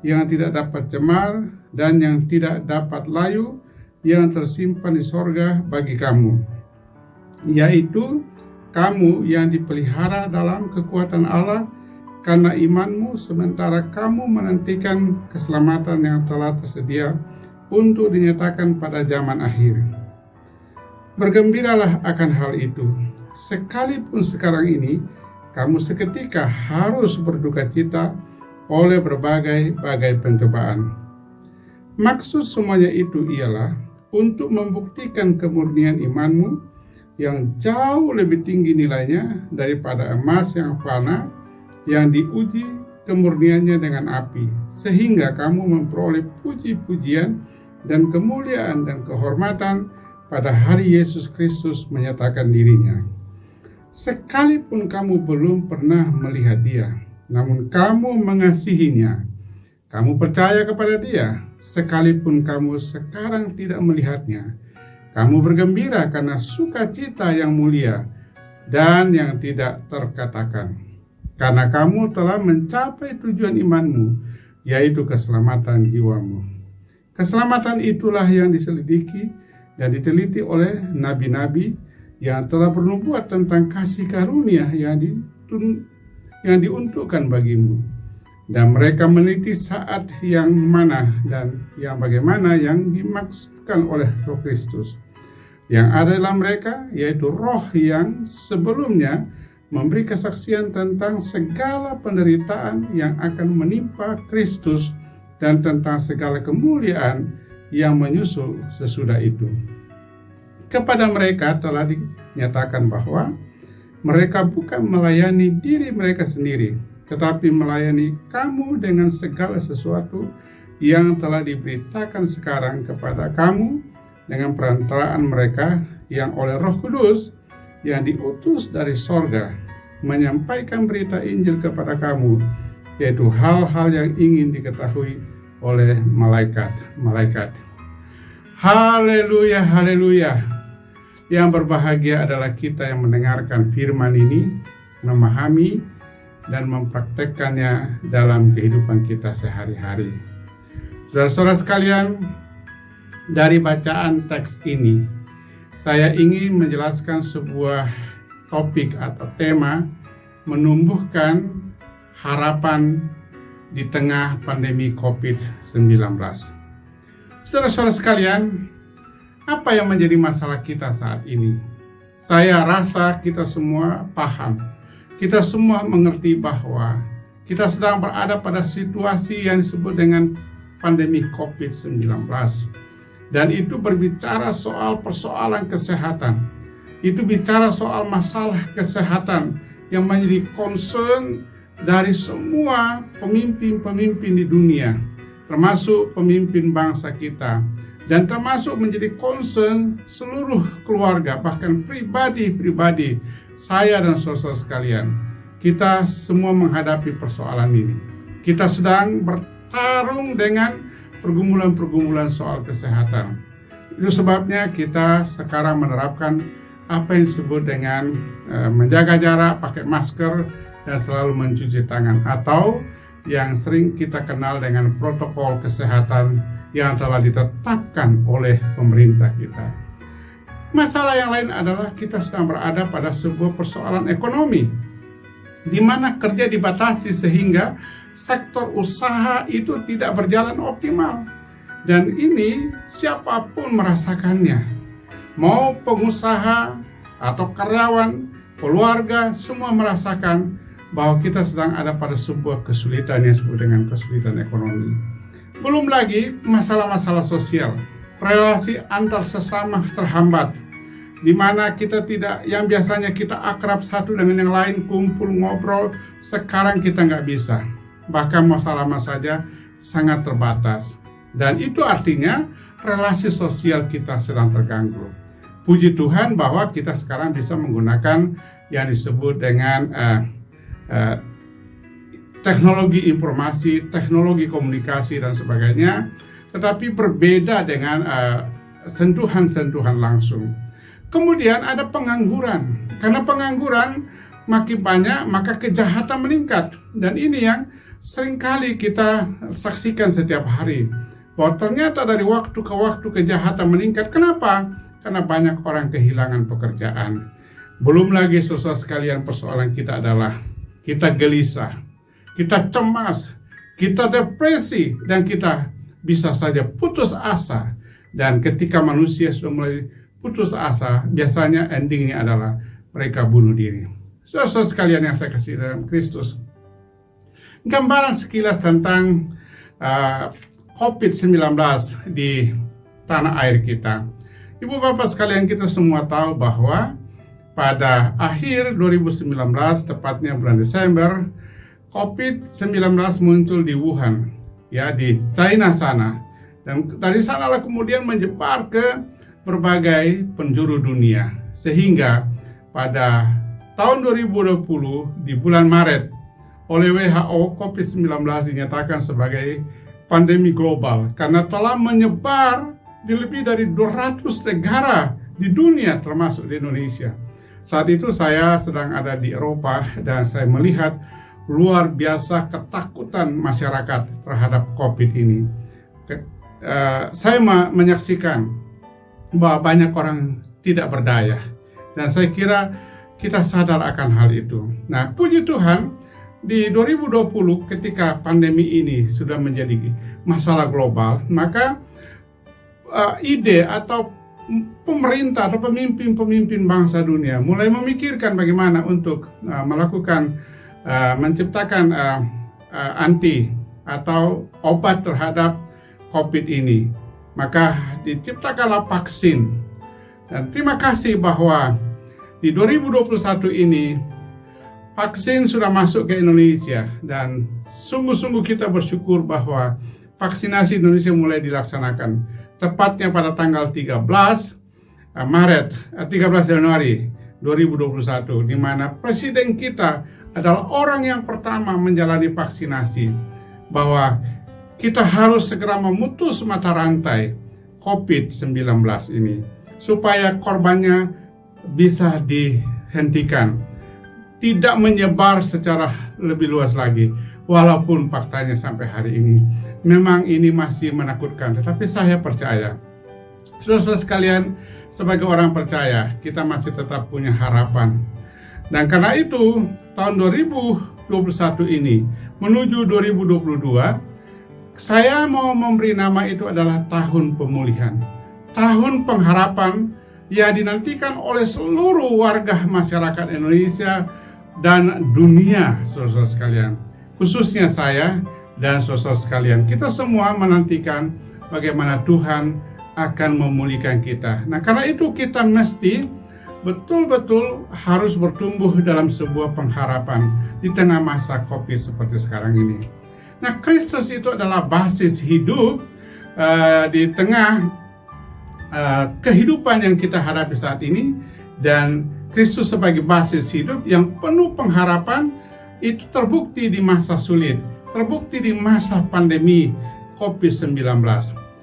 yang tidak dapat cemar, dan yang tidak dapat layu, yang tersimpan di sorga bagi kamu, yaitu kamu yang dipelihara dalam kekuatan Allah karena imanmu, sementara kamu menantikan keselamatan yang telah tersedia untuk dinyatakan pada zaman akhir. Bergembiralah akan hal itu, sekalipun sekarang ini kamu seketika harus berduka cita oleh berbagai pencobaan. Maksud semuanya itu ialah untuk membuktikan kemurnian imanmu yang jauh lebih tinggi nilainya daripada emas yang fana, yang diuji kemurniannya dengan api, sehingga kamu memperoleh puji-pujian dan kemuliaan dan kehormatan pada hari Yesus Kristus menyatakan dirinya. Sekalipun kamu belum pernah melihat Dia, namun kamu mengasihinya, kamu percaya kepada Dia, sekalipun kamu sekarang tidak melihatnya. Kamu bergembira karena sukacita yang mulia dan yang tidak terkatakan, karena kamu telah mencapai tujuan imanmu, yaitu keselamatan jiwamu. Keselamatan itulah yang diselidiki dan diteliti oleh nabi-nabi yang telah bernubuat tentang kasih karunia yang diuntukkan bagimu. Dan mereka meneliti saat yang mana dan yang bagaimana yang dimaksudkan oleh Roh Kristus yang ada dalam mereka, yaitu Roh yang sebelumnya memberi kesaksian tentang segala penderitaan yang akan menimpa Kristus dan tentang segala kemuliaan yang menyusul sesudah itu. Kepada mereka telah dinyatakan bahwa mereka bukan melayani diri mereka sendiri, tetapi melayani kamu dengan segala sesuatu yang telah diberitakan sekarang kepada kamu dengan perantaraan mereka yang oleh Roh Kudus yang diutus dari sorga menyampaikan berita Injil kepada kamu, yaitu hal-hal yang ingin diketahui oleh malaikat-malaikat. Haleluya, haleluya. Yang berbahagia adalah kita yang mendengarkan firman ini, memahami dan mempraktekkannya dalam kehidupan kita sehari-hari. Saudara-saudara sekalian, dari bacaan teks ini, saya ingin menjelaskan sebuah topik atau tema menumbuhkan harapan di tengah pandemi COVID-19. Saudara-saudara sekalian, apa yang menjadi masalah kita saat ini? Saya rasa kita semua paham, kita semua mengerti bahwa kita sedang berada pada situasi yang disebut dengan pandemi COVID-19. Dan itu berbicara soal persoalan kesehatan. Itu bicara soal masalah kesehatan yang menjadi concern dari semua pemimpin-pemimpin di dunia, termasuk pemimpin bangsa kita, dan termasuk menjadi concern seluruh keluarga, bahkan pribadi-pribadi saya dan saudara sekalian. Kita semua menghadapi persoalan ini. Kita sedang bertarung dengan pergumulan-pergumulan soal kesehatan. Itu sebabnya kita sekarang menerapkan apa yang disebut dengan menjaga jarak, pakai masker, dan selalu mencuci tangan, atau yang sering kita kenal dengan protokol kesehatan yang telah ditetapkan oleh pemerintah kita. Masalah yang lain adalah kita sedang berada pada sebuah persoalan ekonomi, di mana kerja dibatasi sehingga sektor usaha itu tidak berjalan optimal. Dan ini siapapun merasakannya, mau pengusaha atau karyawan, keluarga, semua merasakan bahwa kita sedang ada pada sebuah kesulitan yang disebut dengan kesulitan ekonomi. Belum lagi masalah-masalah sosial, relasi antar sesama terhambat, di mana kita tidak, yang biasanya kita akrab satu dengan yang lain, kumpul ngobrol, sekarang kita nggak bisa. Bahkan mau salaman saja sangat terbatas. Dan itu artinya relasi sosial kita sedang terganggu. Puji Tuhan bahwa kita sekarang bisa menggunakan yang disebut dengan teknologi informasi, teknologi komunikasi dan sebagainya, tetapi berbeda dengan sentuhan-sentuhan langsung. Kemudian ada pengangguran. Karena pengangguran makin banyak, maka kejahatan meningkat. Dan ini yang seringkali kita saksikan setiap hari. Bahwa ternyata dari waktu ke waktu kejahatan meningkat. Kenapa? Karena banyak orang kehilangan pekerjaan. Belum lagi saudara sekalian, persoalan kita adalah kita gelisah, kita cemas, kita depresi, dan kita bisa saja putus asa. Dan ketika manusia sudah mulai putus asa, biasanya endingnya adalah mereka bunuh diri. Saudara sekalian yang saya kasih dalam Kristus, gambaran sekilas tentang COVID-19 di tanah air kita. Ibu bapak sekalian, kita semua tahu bahwa pada akhir 2019, tepatnya bulan Desember, COVID-19 muncul di Wuhan, ya, di China sana. Dan dari sanalah kemudian menyebar ke berbagai penjuru dunia. Sehingga pada tahun 2020 di bulan Maret, oleh WHO, COVID-19 dinyatakan sebagai pandemi global karena telah menyebar di lebih dari 200 negara di dunia, termasuk di Indonesia. Saat itu saya sedang ada di Eropa dan saya melihat luar biasa ketakutan masyarakat terhadap COVID ini. Saya menyaksikan bahwa banyak orang tidak berdaya, dan saya kira kita sadar akan hal itu. Nah, puji Tuhan, di 2020 ketika pandemi ini sudah menjadi masalah global, maka ide atau pemerintah atau pemimpin-pemimpin bangsa dunia mulai memikirkan bagaimana untuk melakukan menciptakan anti atau obat terhadap COVID ini. Maka diciptakanlah vaksin. Dan terima kasih bahwa di 2021 ini vaksin sudah masuk ke Indonesia, dan sungguh-sungguh kita bersyukur bahwa vaksinasi Indonesia mulai dilaksanakan. Tepatnya pada tanggal 13 Januari 2021, di mana Presiden kita adalah orang yang pertama menjalani vaksinasi, bahwa kita harus segera memutus mata rantai COVID-19 ini, supaya korbannya bisa dihentikan, tidak menyebar secara lebih luas lagi. Walaupun faktanya sampai hari ini memang ini masih menakutkan, tetapi saya percaya, saudara sekalian, sebagai orang percaya kita masih tetap punya harapan. Dan karena itu tahun 2021 ini menuju 2022, saya mau memberi nama itu adalah tahun pemulihan, tahun pengharapan yang dinantikan oleh seluruh warga masyarakat Indonesia dan dunia, saudara sekalian. Khususnya saya dan saudara sekalian, kita semua menantikan bagaimana Tuhan akan memulihkan kita. Nah, karena itu kita mesti betul-betul harus bertumbuh dalam sebuah pengharapan di tengah masa COVID seperti sekarang ini. Nah, Kristus itu adalah basis hidup di tengah kehidupan yang kita hadapi saat ini, dan Kristus sebagai basis hidup yang penuh pengharapan itu terbukti di masa sulit, terbukti di masa pandemi COVID-19.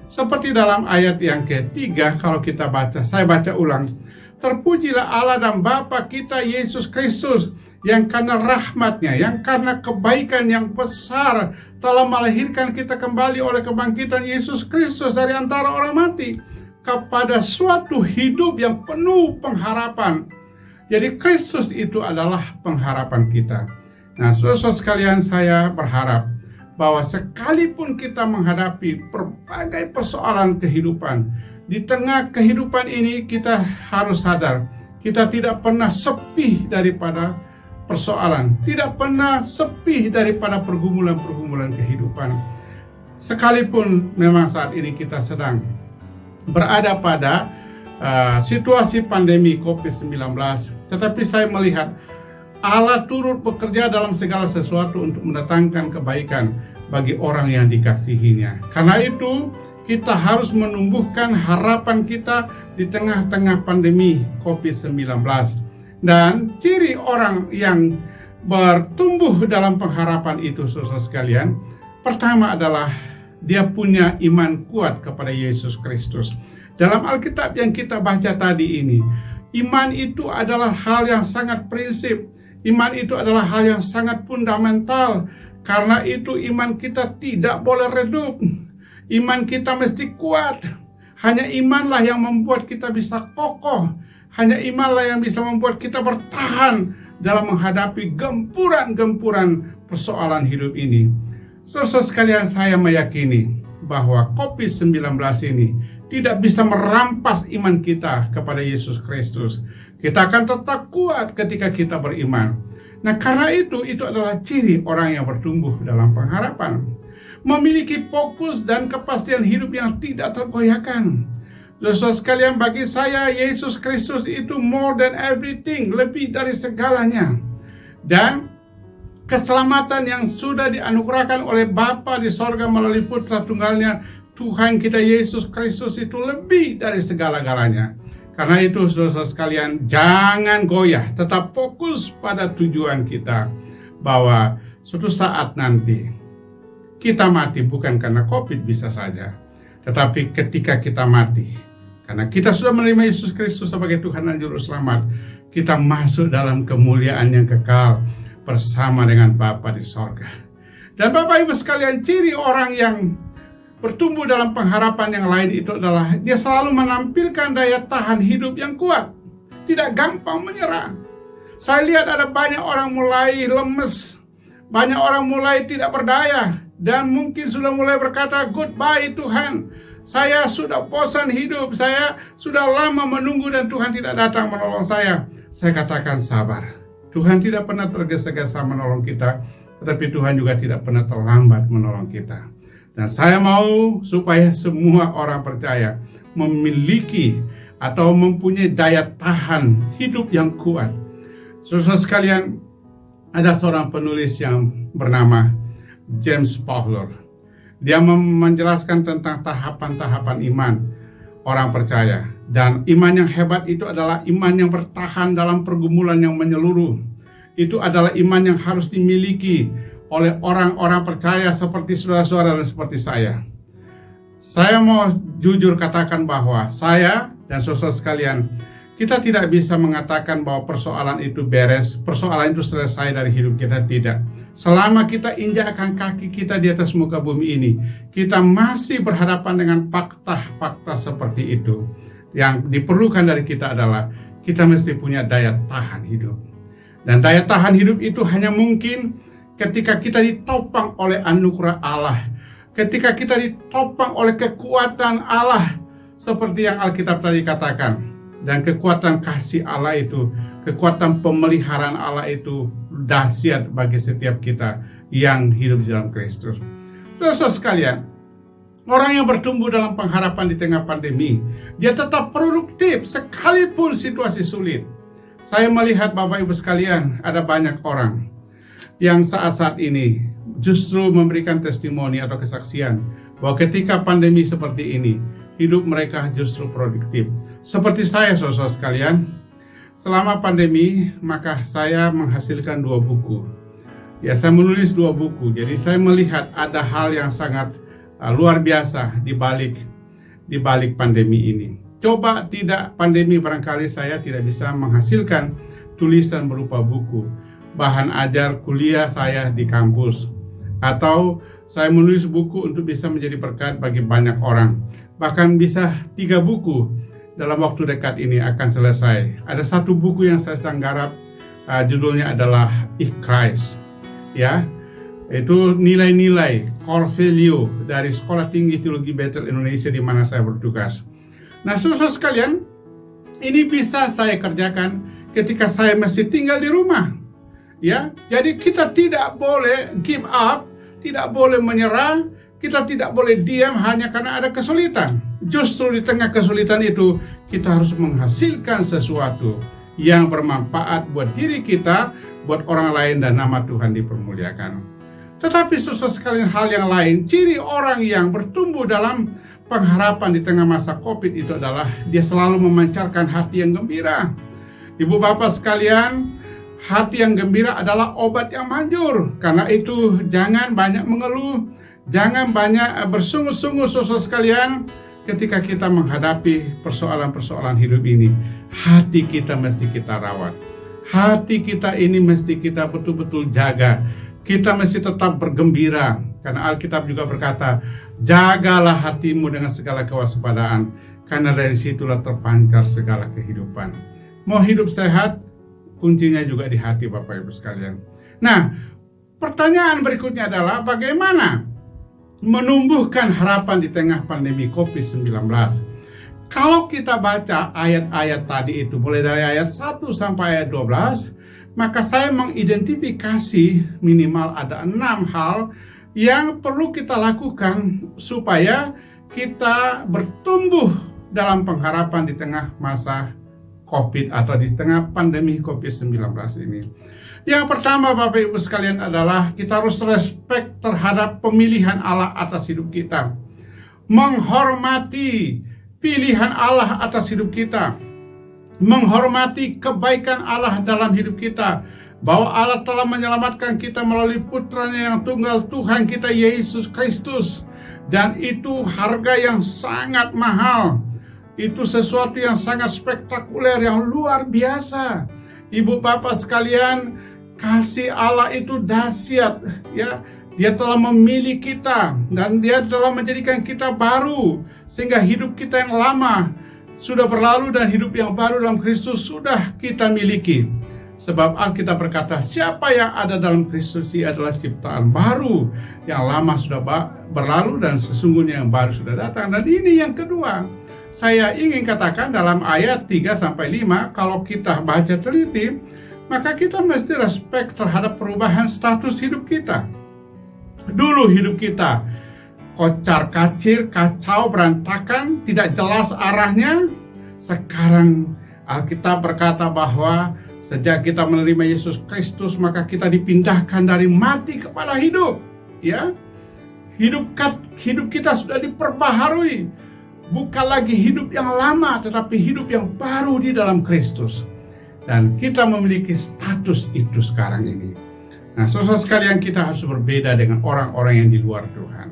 Seperti dalam ayat yang ketiga, kalau kita baca, saya baca ulang. Terpujilah Allah dan Bapa kita Yesus Kristus, yang karena rahmat-Nya, yang karena kebaikan yang besar telah melahirkan kita kembali oleh kebangkitan Yesus Kristus dari antara orang mati kepada suatu hidup yang penuh pengharapan. Jadi Kristus itu adalah pengharapan kita. Nah, saudara sekalian, saya berharap bahwa sekalipun kita menghadapi berbagai persoalan kehidupan, di tengah kehidupan ini kita harus sadar, kita tidak pernah sepi daripada persoalan, tidak pernah sepi daripada pergumulan-pergumulan kehidupan. Sekalipun memang saat ini kita sedang berada pada situasi pandemi COVID-19, tetapi saya melihat Allah turut bekerja dalam segala sesuatu untuk mendatangkan kebaikan bagi orang yang dikasihinya. Karena itu, kita harus menumbuhkan harapan kita di tengah-tengah pandemi COVID-19. Dan ciri orang yang bertumbuh dalam pengharapan itu, saudara sekalian, pertama adalah dia punya iman kuat kepada Yesus Kristus. Dalam Alkitab yang kita baca tadi ini, iman itu adalah hal yang sangat prinsip. Iman itu adalah hal yang sangat fundamental. Karena itu iman kita tidak boleh redup. Iman kita mesti kuat. Hanya imanlah yang membuat kita bisa kokoh. Hanya imanlah yang bisa membuat kita bertahan dalam menghadapi gempuran-gempuran persoalan hidup ini. Saudara sekalian, saya meyakini bahwa COVID-19 ini tidak bisa merampas iman kita kepada Yesus Kristus. Kita akan tetap kuat ketika kita beriman. Nah, karena itu adalah ciri orang yang bertumbuh dalam pengharapan. Memiliki fokus dan kepastian hidup yang tidak tergoyahkan. Saudara sekalian, bagi saya Yesus Kristus itu more than everything, lebih dari segalanya. Dan keselamatan yang sudah dianugerahkan oleh Bapa di sorga melalui Putra Tunggalnya, Tuhan kita Yesus Kristus itu lebih dari segala-galanya. Karena itu, saudara sekalian, jangan goyah, tetap fokus pada tujuan kita, bahwa suatu saat nanti kita mati bukan karena COVID bisa saja, tetapi ketika kita mati, karena kita sudah menerima Yesus Kristus sebagai Tuhan dan Juru Selamat, kita masuk dalam kemuliaan yang kekal bersama dengan Bapa di sorga. Dan Bapak Ibu sekalian, ciri orang yang bertumbuh dalam pengharapan yang lain itu adalah dia selalu menampilkan daya tahan hidup yang kuat, tidak gampang menyerah. Saya lihat ada banyak orang mulai lemes, banyak orang mulai tidak berdaya, dan mungkin sudah mulai berkata, goodbye Tuhan, saya sudah bosan hidup, saya sudah lama menunggu dan Tuhan tidak datang menolong saya. Saya katakan sabar, Tuhan tidak pernah tergesa-gesa menolong kita, tetapi Tuhan juga tidak pernah terlambat menolong kita. Dan saya mau supaya semua orang percaya memiliki atau mempunyai daya tahan hidup yang kuat. Saudara sekalian, ada seorang penulis yang bernama James Fowler. Dia menjelaskan tentang tahapan-tahapan iman orang percaya. Dan iman yang hebat itu adalah iman yang bertahan dalam pergumulan yang menyeluruh. Itu adalah iman yang harus dimiliki oleh orang-orang percaya seperti saudara-saudara dan seperti saya. Saya mau jujur katakan bahwa saya dan saudara sekalian, kita tidak bisa mengatakan bahwa persoalan itu beres, persoalan itu selesai dari hidup kita, tidak. Selama kita injakkan kaki kita di atas muka bumi ini, kita masih berhadapan dengan fakta-fakta seperti itu. Yang diperlukan dari kita adalah kita mesti punya daya tahan hidup. Dan daya tahan hidup itu hanya mungkin ketika kita ditopang oleh anugerah Allah, ketika kita ditopang oleh kekuatan Allah, seperti yang Alkitab tadi katakan. Dan kekuatan kasih Allah itu, kekuatan pemeliharaan Allah itu dahsyat bagi setiap kita yang hidup di dalam Kristus. Saudara sekalian, orang yang bertumbuh dalam pengharapan di tengah pandemi, dia tetap produktif sekalipun situasi sulit. Saya melihat Bapak Ibu sekalian, ada banyak orang yang saat-saat ini justru memberikan testimoni atau kesaksian bahwa ketika pandemi seperti ini, hidup mereka justru produktif. Seperti saya, saudara sekalian, selama pandemi, maka saya menghasilkan 2 buku. Ya, saya menulis 2 buku. Jadi saya melihat ada hal yang sangat luar biasa di balik pandemi ini. Coba tidak pandemi, barangkali saya tidak bisa menghasilkan tulisan berupa buku, bahan ajar kuliah saya di kampus, atau saya menulis buku untuk bisa menjadi berkat bagi banyak orang. Bahkan bisa 3 buku dalam waktu dekat ini akan selesai. Ada 1 buku yang saya sedang garap, judulnya adalah Ikrais. Ya, itu nilai-nilai core value dari Sekolah Tinggi Teologi Bethel Indonesia di mana saya bertugas. Nah, saudara sekalian, ini bisa saya kerjakan ketika saya masih tinggal di rumah. Ya, jadi kita tidak boleh give up, tidak boleh menyerah, kita tidak boleh diam hanya karena ada kesulitan. Justru di tengah kesulitan itu kita harus menghasilkan sesuatu yang bermanfaat buat diri kita, buat orang lain, dan nama Tuhan dipermuliakan. Tetapi saudara sekalian, hal yang lain, ciri orang yang bertumbuh dalam pengharapan di tengah masa COVID itu adalah dia selalu memancarkan hati yang gembira. Ibu bapak sekalian, hati yang gembira adalah obat yang manjur. Karena itu jangan banyak mengeluh, jangan banyak bersungut-sungut saudara sekalian ketika kita menghadapi persoalan-persoalan hidup ini. Hati kita mesti kita rawat. Hati kita ini mesti kita betul-betul jaga. Kita mesti tetap bergembira. Karena Alkitab juga berkata, jagalah hatimu dengan segala kewaspadaan, karena dari situlah terpancar segala kehidupan. Mau hidup sehat, kuncinya juga di hati Bapak Ibu sekalian. Nah, pertanyaan berikutnya adalah bagaimana menumbuhkan harapan di tengah pandemi COVID-19. Kalau kita baca ayat-ayat tadi itu, mulai dari ayat 1 sampai ayat 12, maka saya mengidentifikasi minimal ada 6 hal yang perlu kita lakukan supaya kita bertumbuh dalam pengharapan di tengah masa COVID atau di tengah pandemi COVID-19 ini. Yang pertama Bapak Ibu sekalian adalah kita harus respect terhadap pemilihan Allah atas hidup kita. Menghormati pilihan Allah atas hidup kita. Menghormati kebaikan Allah dalam hidup kita. Bahwa Allah telah menyelamatkan kita melalui putranya yang tunggal, Tuhan kita Yesus Kristus. Dan itu harga yang sangat mahal. Itu sesuatu yang sangat spektakuler, yang luar biasa. Ibu bapak sekalian, kasih Allah itu dahsyat, ya. Dia telah memilih kita dan dia telah menjadikan kita baru, sehingga hidup kita yang lama sudah berlalu dan hidup yang baru dalam Kristus sudah kita miliki. Sebab Alkitab berkata, siapa yang ada dalam Kristus ia adalah ciptaan baru, yang lama sudah berlalu dan sesungguhnya yang baru sudah datang. Dan ini yang kedua, saya ingin katakan dalam ayat 3-5, kalau kita baca teliti, maka kita mesti respect terhadap perubahan status hidup kita. Dulu hidup kita kocar-kacir, kacau, berantakan, tidak jelas arahnya. Sekarang Alkitab berkata bahwa sejak kita menerima Yesus Kristus, maka kita dipindahkan dari mati kepada hidup. Ya, hidup kita sudah diperbaharui. Bukan lagi hidup yang lama, tetapi hidup yang baru di dalam Kristus. Dan kita memiliki status itu sekarang ini. Nah, saudara sekalian, kita harus berbeda dengan orang-orang yang di luar Tuhan.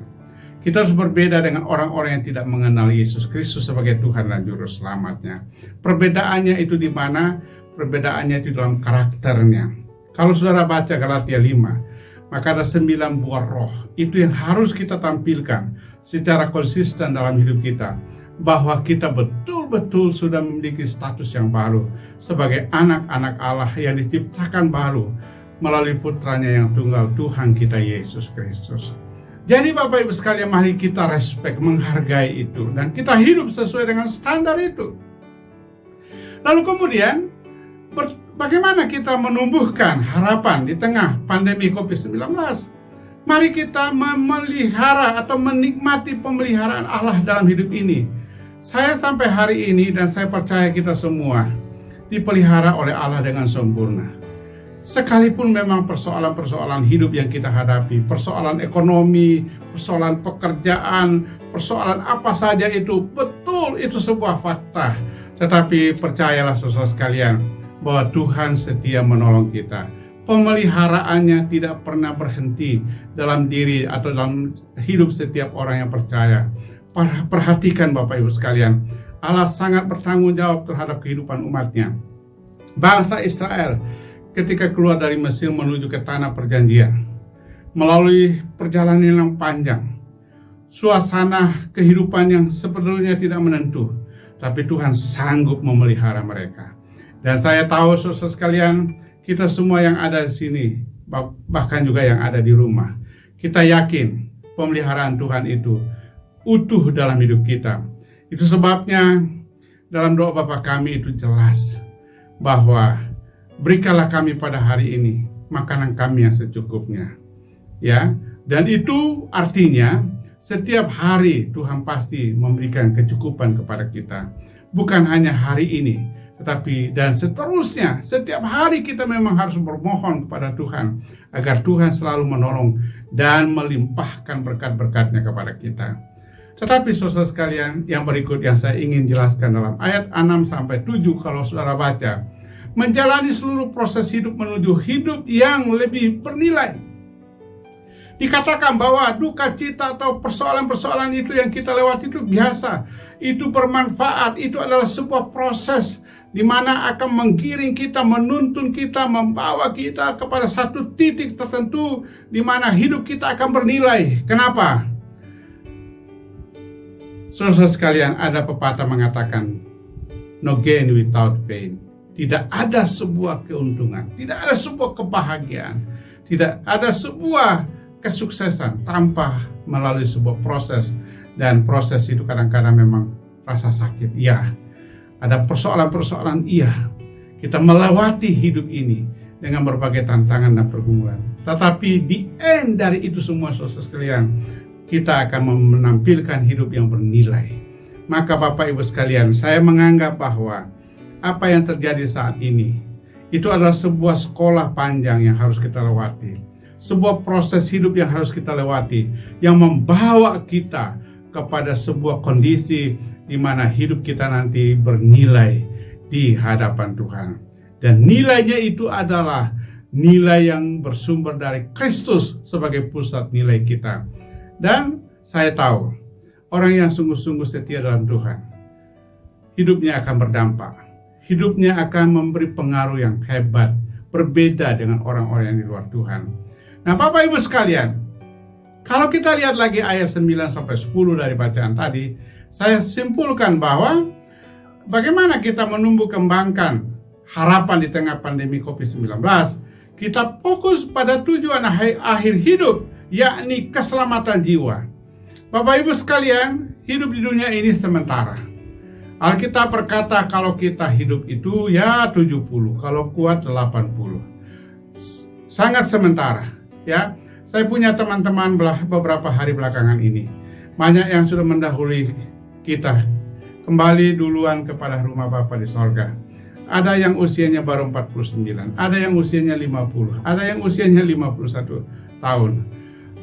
Kita harus berbeda dengan orang-orang yang tidak mengenal Yesus Kristus sebagai Tuhan dan Juru Selamatnya. Perbedaannya itu di mana? Perbedaannya itu dalam karakternya. Kalau saudara baca Galatia 5, maka ada 9 buah roh. Itu yang harus kita tampilkan secara konsisten dalam hidup kita. Bahwa kita betul-betul sudah memiliki status yang baru sebagai anak-anak Allah yang diciptakan baru melalui putranya yang tunggal, Tuhan kita Yesus Kristus. Jadi Bapak Ibu sekalian, mari kita respect, menghargai itu, dan kita hidup sesuai dengan standar itu. Lalu kemudian, bagaimana kita menumbuhkan harapan di tengah pandemi COVID-19? Mari kita memelihara atau menikmati pemeliharaan Allah dalam hidup ini. Saya sampai hari ini dan saya percaya kita semua dipelihara oleh Allah dengan sempurna. Sekalipun memang persoalan-persoalan hidup yang kita hadapi, persoalan ekonomi, persoalan pekerjaan, persoalan apa saja itu, betul itu sebuah fakta. Tetapi percayalah saudara sekalian, bahwa Tuhan setia menolong kita. Pemeliharaannya tidak pernah berhenti dalam diri atau dalam hidup setiap orang yang percaya. Perhatikan Bapak Ibu sekalian, Allah sangat bertanggung jawab terhadap kehidupan umatnya. Bangsa Israel ketika keluar dari Mesir menuju ke tanah perjanjian, melalui perjalanan yang panjang, suasana kehidupan yang sebenarnya tidak menentu, tapi Tuhan sanggup memelihara mereka. Dan saya tahu saudara sekalian, kita semua yang ada di sini, bahkan juga yang ada di rumah, kita yakin pemeliharaan Tuhan itu utuh dalam hidup kita. Itu sebabnya dalam doa Bapa kami itu jelas bahwa berikanlah kami pada hari ini makanan kami yang secukupnya. Ya, dan itu artinya setiap hari Tuhan pasti memberikan kecukupan kepada kita. Bukan hanya hari ini, tetapi dan seterusnya. Setiap hari kita memang harus bermohon kepada Tuhan agar Tuhan selalu menolong dan melimpahkan berkat-berkatnya kepada kita. Tetapi saudara sekalian, yang berikut yang saya ingin jelaskan dalam ayat 6-7 kalau saudara baca. Menjalani seluruh proses hidup menuju hidup yang lebih bernilai. Dikatakan bahwa duka cita atau persoalan-persoalan itu yang kita lewati itu biasa. Itu bermanfaat, itu adalah sebuah proses di mana akan menggiring kita, menuntun kita, membawa kita kepada satu titik tertentu di mana hidup kita akan bernilai. Kenapa? Saudara sekalian, ada pepatah mengatakan, no gain without pain. Tidak ada sebuah keuntungan, tidak ada sebuah kebahagiaan, tidak ada sebuah kesuksesan tanpa melalui sebuah proses. Dan proses itu kadang-kadang memang rasa sakit. Iya, ada persoalan-persoalan, iya. Kita melewati hidup ini dengan berbagai tantangan dan pergumulan. Tetapi di end dari itu semua saudara sekalian, kita akan menampilkan hidup yang bernilai. Maka Bapak Ibu sekalian, saya menganggap bahwa apa yang terjadi saat ini itu adalah sebuah sekolah panjang yang harus kita lewati, sebuah proses hidup yang harus kita lewati, yang membawa kita kepada sebuah kondisi di mana hidup kita nanti bernilai di hadapan Tuhan. Dan nilainya itu adalah nilai yang bersumber dari Kristus sebagai pusat nilai kita. Dan saya tahu orang yang sungguh-sungguh setia dalam Tuhan, hidupnya akan berdampak. Hidupnya akan memberi pengaruh yang hebat, berbeda dengan orang-orang yang di luar Tuhan. Nah Bapak Ibu sekalian, kalau kita lihat lagi ayat 9-10 dari bacaan tadi, saya simpulkan bahwa bagaimana kita menumbuh kembangkan harapan di tengah pandemi COVID-19, kita fokus pada tujuan akhir hidup, yakni keselamatan jiwa. Bapak Ibu sekalian, hidup di dunia ini sementara. Alkitab berkata kalau kita hidup itu ya 70, kalau kuat 80. Sangat sementara, ya. Saya punya teman-teman beberapa hari belakangan ini. Banyak yang sudah mendahului kita kembali duluan kepada rumah Bapa di sorga. Ada yang usianya baru 49, ada yang usianya 50, ada yang usianya 51 tahun.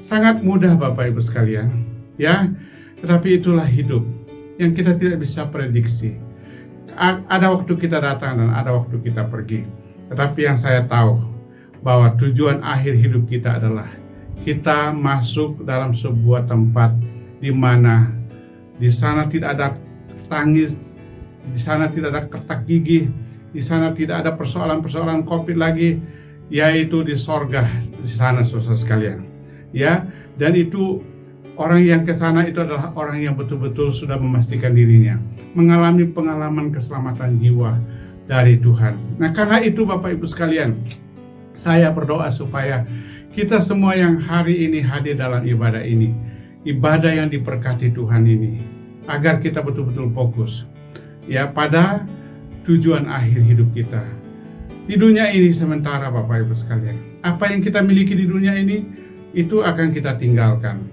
Sangat mudah Bapak Ibu sekalian, ya. Tetapi itulah hidup yang kita tidak bisa prediksi. Ada waktu kita datang dan ada waktu kita pergi. Tetapi yang saya tahu bahwa tujuan akhir hidup kita adalah kita masuk dalam sebuah tempat di mana di sana tidak ada tangis, di sana tidak ada kertak gigi, di sana tidak ada persoalan-persoalan COVID lagi, yaitu di sorga di sana saudara sekalian. Ya, dan itu orang yang ke sana itu adalah orang yang betul-betul sudah memastikan dirinya mengalami pengalaman keselamatan jiwa dari Tuhan. Nah, karena itu Bapak Ibu sekalian, saya berdoa supaya kita semua yang hari ini hadir dalam ibadah ini, ibadah yang diberkati Tuhan ini, agar kita betul-betul fokus ya pada tujuan akhir hidup kita. Di dunia ini sementara Bapak Ibu sekalian, apa yang kita miliki di dunia ini itu akan kita tinggalkan,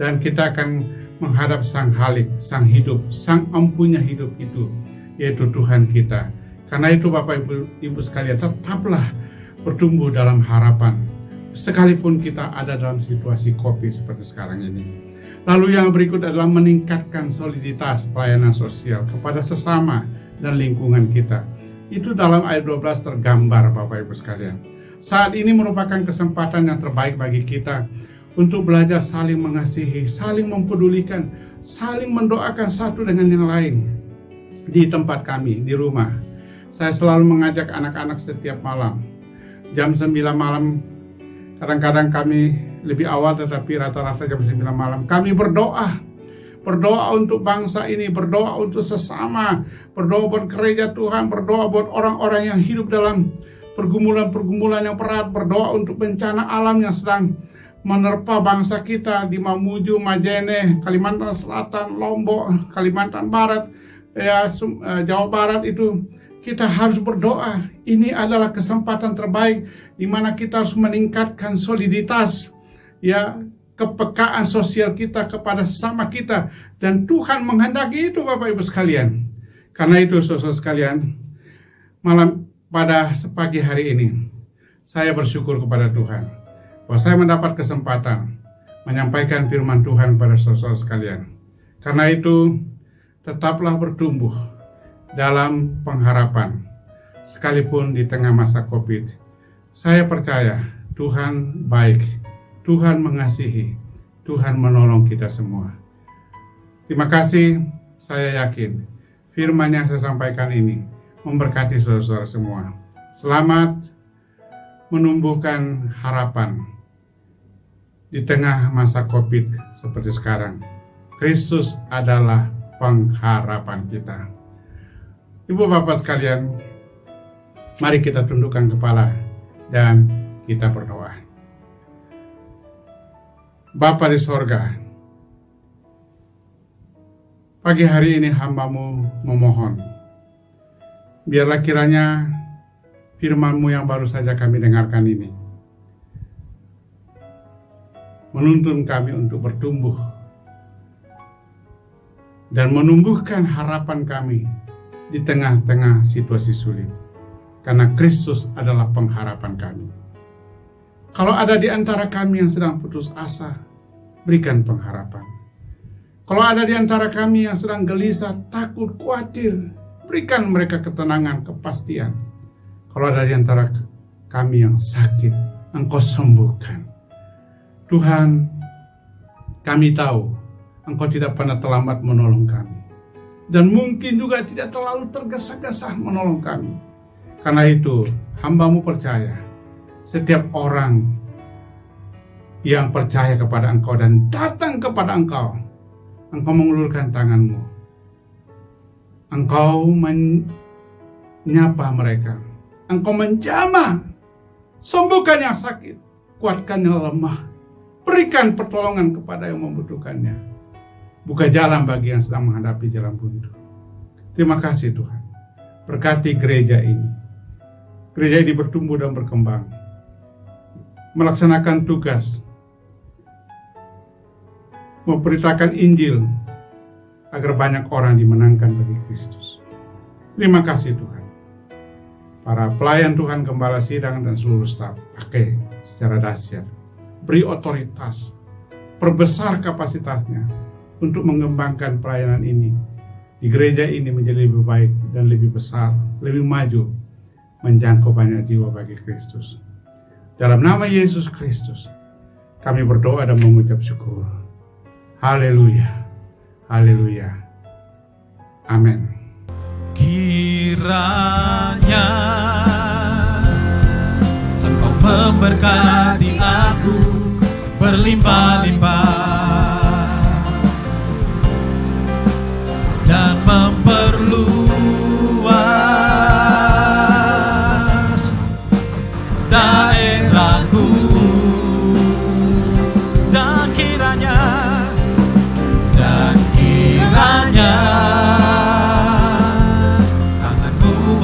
dan kita akan menghadap Sang Halik, Sang hidup, Sang empunya hidup itu, yaitu Tuhan kita. Karena itu Bapak Ibu sekalian, tetaplah bertumbuh dalam harapan, sekalipun kita ada dalam situasi COVID seperti sekarang ini. Lalu yang berikut adalah meningkatkan soliditas pelayanan sosial kepada sesama dan lingkungan kita. Itu dalam ayat 12 tergambar Bapak Ibu sekalian. Saat ini merupakan kesempatan yang terbaik bagi kita untuk belajar saling mengasihi, saling mempedulikan, saling mendoakan satu dengan yang lain. Di tempat kami, di rumah, saya selalu mengajak anak-anak setiap malam. Jam 9 malam, kadang-kadang kami lebih awal, tetapi rata-rata jam 9 malam kami berdoa. Berdoa untuk bangsa ini, berdoa untuk sesama, berdoa buat gereja Tuhan, berdoa buat orang-orang yang hidup dalam pergumulan-pergumulan yang berat, berdoa untuk bencana alam yang sedang menerpa bangsa kita di Mamuju, Majene, Kalimantan Selatan, Lombok, Kalimantan Barat, Jawa Barat itu. Kita harus berdoa. Ini adalah kesempatan terbaik di mana kita harus meningkatkan soliditas, kepekaan sosial kita kepada sesama kita, dan Tuhan menghendaki itu Bapak Ibu sekalian. Karena itu saudara sekalian, pada pagi hari ini saya bersyukur kepada Tuhan bahwa saya mendapat kesempatan menyampaikan firman Tuhan pada saudara sekalian. Karena itu tetaplah bertumbuh dalam pengharapan sekalipun di tengah masa COVID. Saya percaya Tuhan baik, Tuhan mengasihi, Tuhan menolong kita semua. Terima kasih, saya yakin firman yang saya sampaikan ini memberkati saudara-saudara semua. Selamat menumbuhkan harapan di tengah masa COVID seperti sekarang. Kristus adalah pengharapan kita. Ibu Bapak sekalian, mari kita tundukkan kepala dan kita berdoa. Bapa di sorga, pagi hari ini hamba-Mu memohon, biarlah kiranya firman-Mu yang baru saja kami dengarkan ini menuntun kami untuk bertumbuh dan menumbuhkan harapan kami di tengah-tengah situasi sulit, karena Kristus adalah pengharapan kami. Kalau ada di antara kami yang sedang putus asa, berikan pengharapan. Kalau ada di antara kami yang sedang gelisah, takut, khawatir, berikan mereka ketenangan, kepastian. Kalau ada di antara kami yang sakit, Engkau sembuhkan. Tuhan, kami tahu Engkau tidak pernah terlambat menolong kami. Dan mungkin juga tidak terlalu tergesa-gesa menolong kami. Karena itu, hamba-Mu percaya, setiap orang yang percaya kepada Engkau dan datang kepada Engkau, Engkau mengulurkan tangan-Mu. Engkau menyapa mereka. Engkau menjamah. Sembuhkan yang sakit. Kuatkan yang lemah. Berikan pertolongan kepada yang membutuhkannya. Buka jalan bagi yang sedang menghadapi jalan buntu. Terima kasih Tuhan. Berkati gereja ini. Gereja ini bertumbuh dan berkembang, melaksanakan tugas, memberitakan Injil agar banyak orang dimenangkan bagi Kristus. Terima kasih Tuhan. Para pelayan Tuhan, gembala sidang dan seluruh staf, pakai secara dahsyat. Beri otoritas, perbesar kapasitasnya untuk mengembangkan pelayanan ini di gereja ini menjadi lebih baik dan lebih besar, lebih maju, menjangkau banyak jiwa bagi Kristus. Dalam nama Yesus Kristus, kami berdoa dan mengucap syukur. Haleluya. Haleluya. Amin. Kiranya Engkau memberkati aku berlimpah-limpah dan memperluas daerahku, dan kiranya tanganmu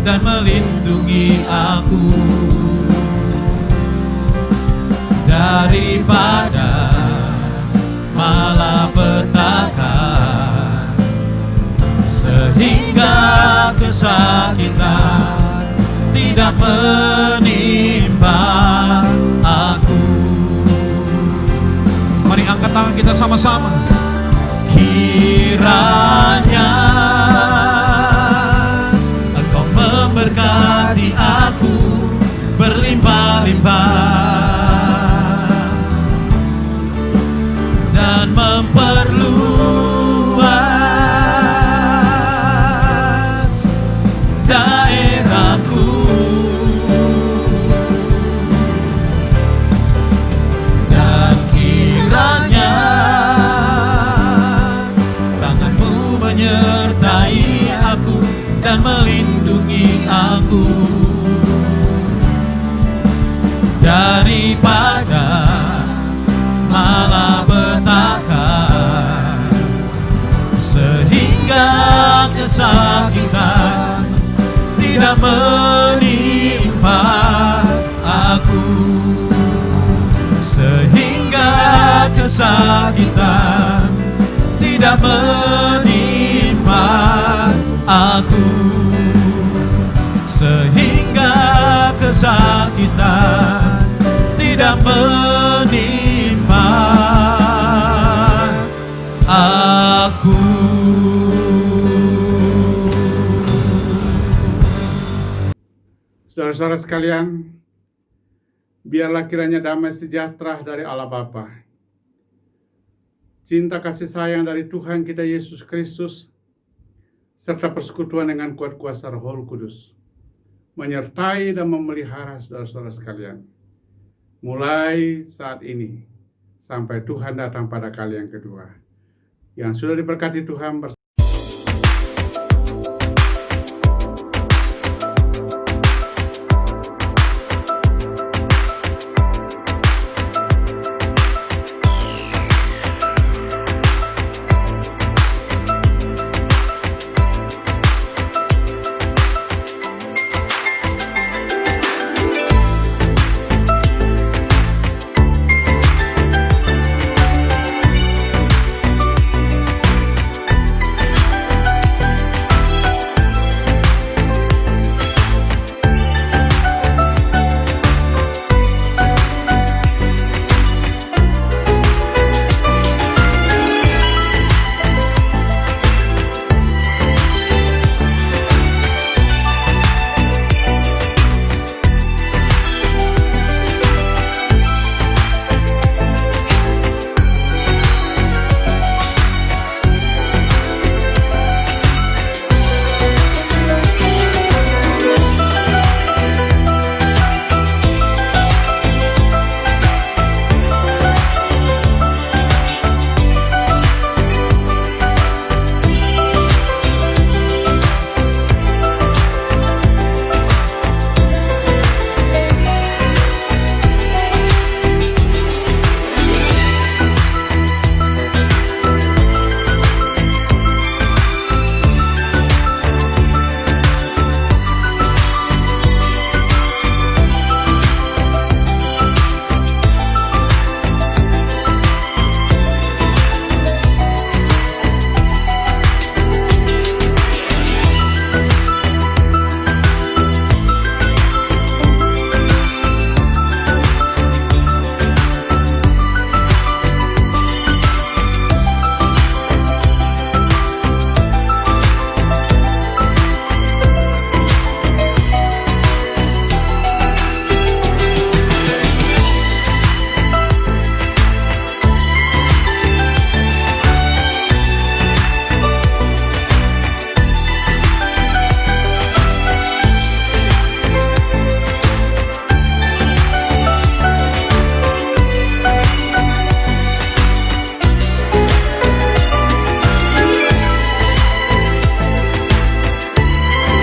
dan melindungi aku daripada malapetaka, sehingga kesakitan tidak menimpa aku. Mari angkat tangan kita sama-sama. Kiranya Engkau memberkati aku berlimpah-limpah dan memperluas daerahku, dan kiranya tanganmu menyertai aku dan melindungi aku daripada malapetaka, sehingga kesakitan tidak menimpa aku, sehingga kesakitan tidak menimpa aku, sehingga kesakitan tidak menimpa aku. Saudara-saudara sekalian, biarlah kiranya damai sejahtera dari Allah Bapa, cinta kasih sayang dari Tuhan kita Yesus Kristus, serta persekutuan dengan kuat kuasa Roh Kudus menyertai dan memelihara saudara-saudara sekalian, mulai saat ini sampai Tuhan datang pada kali yang kedua. Yang sudah diberkati Tuhan bersama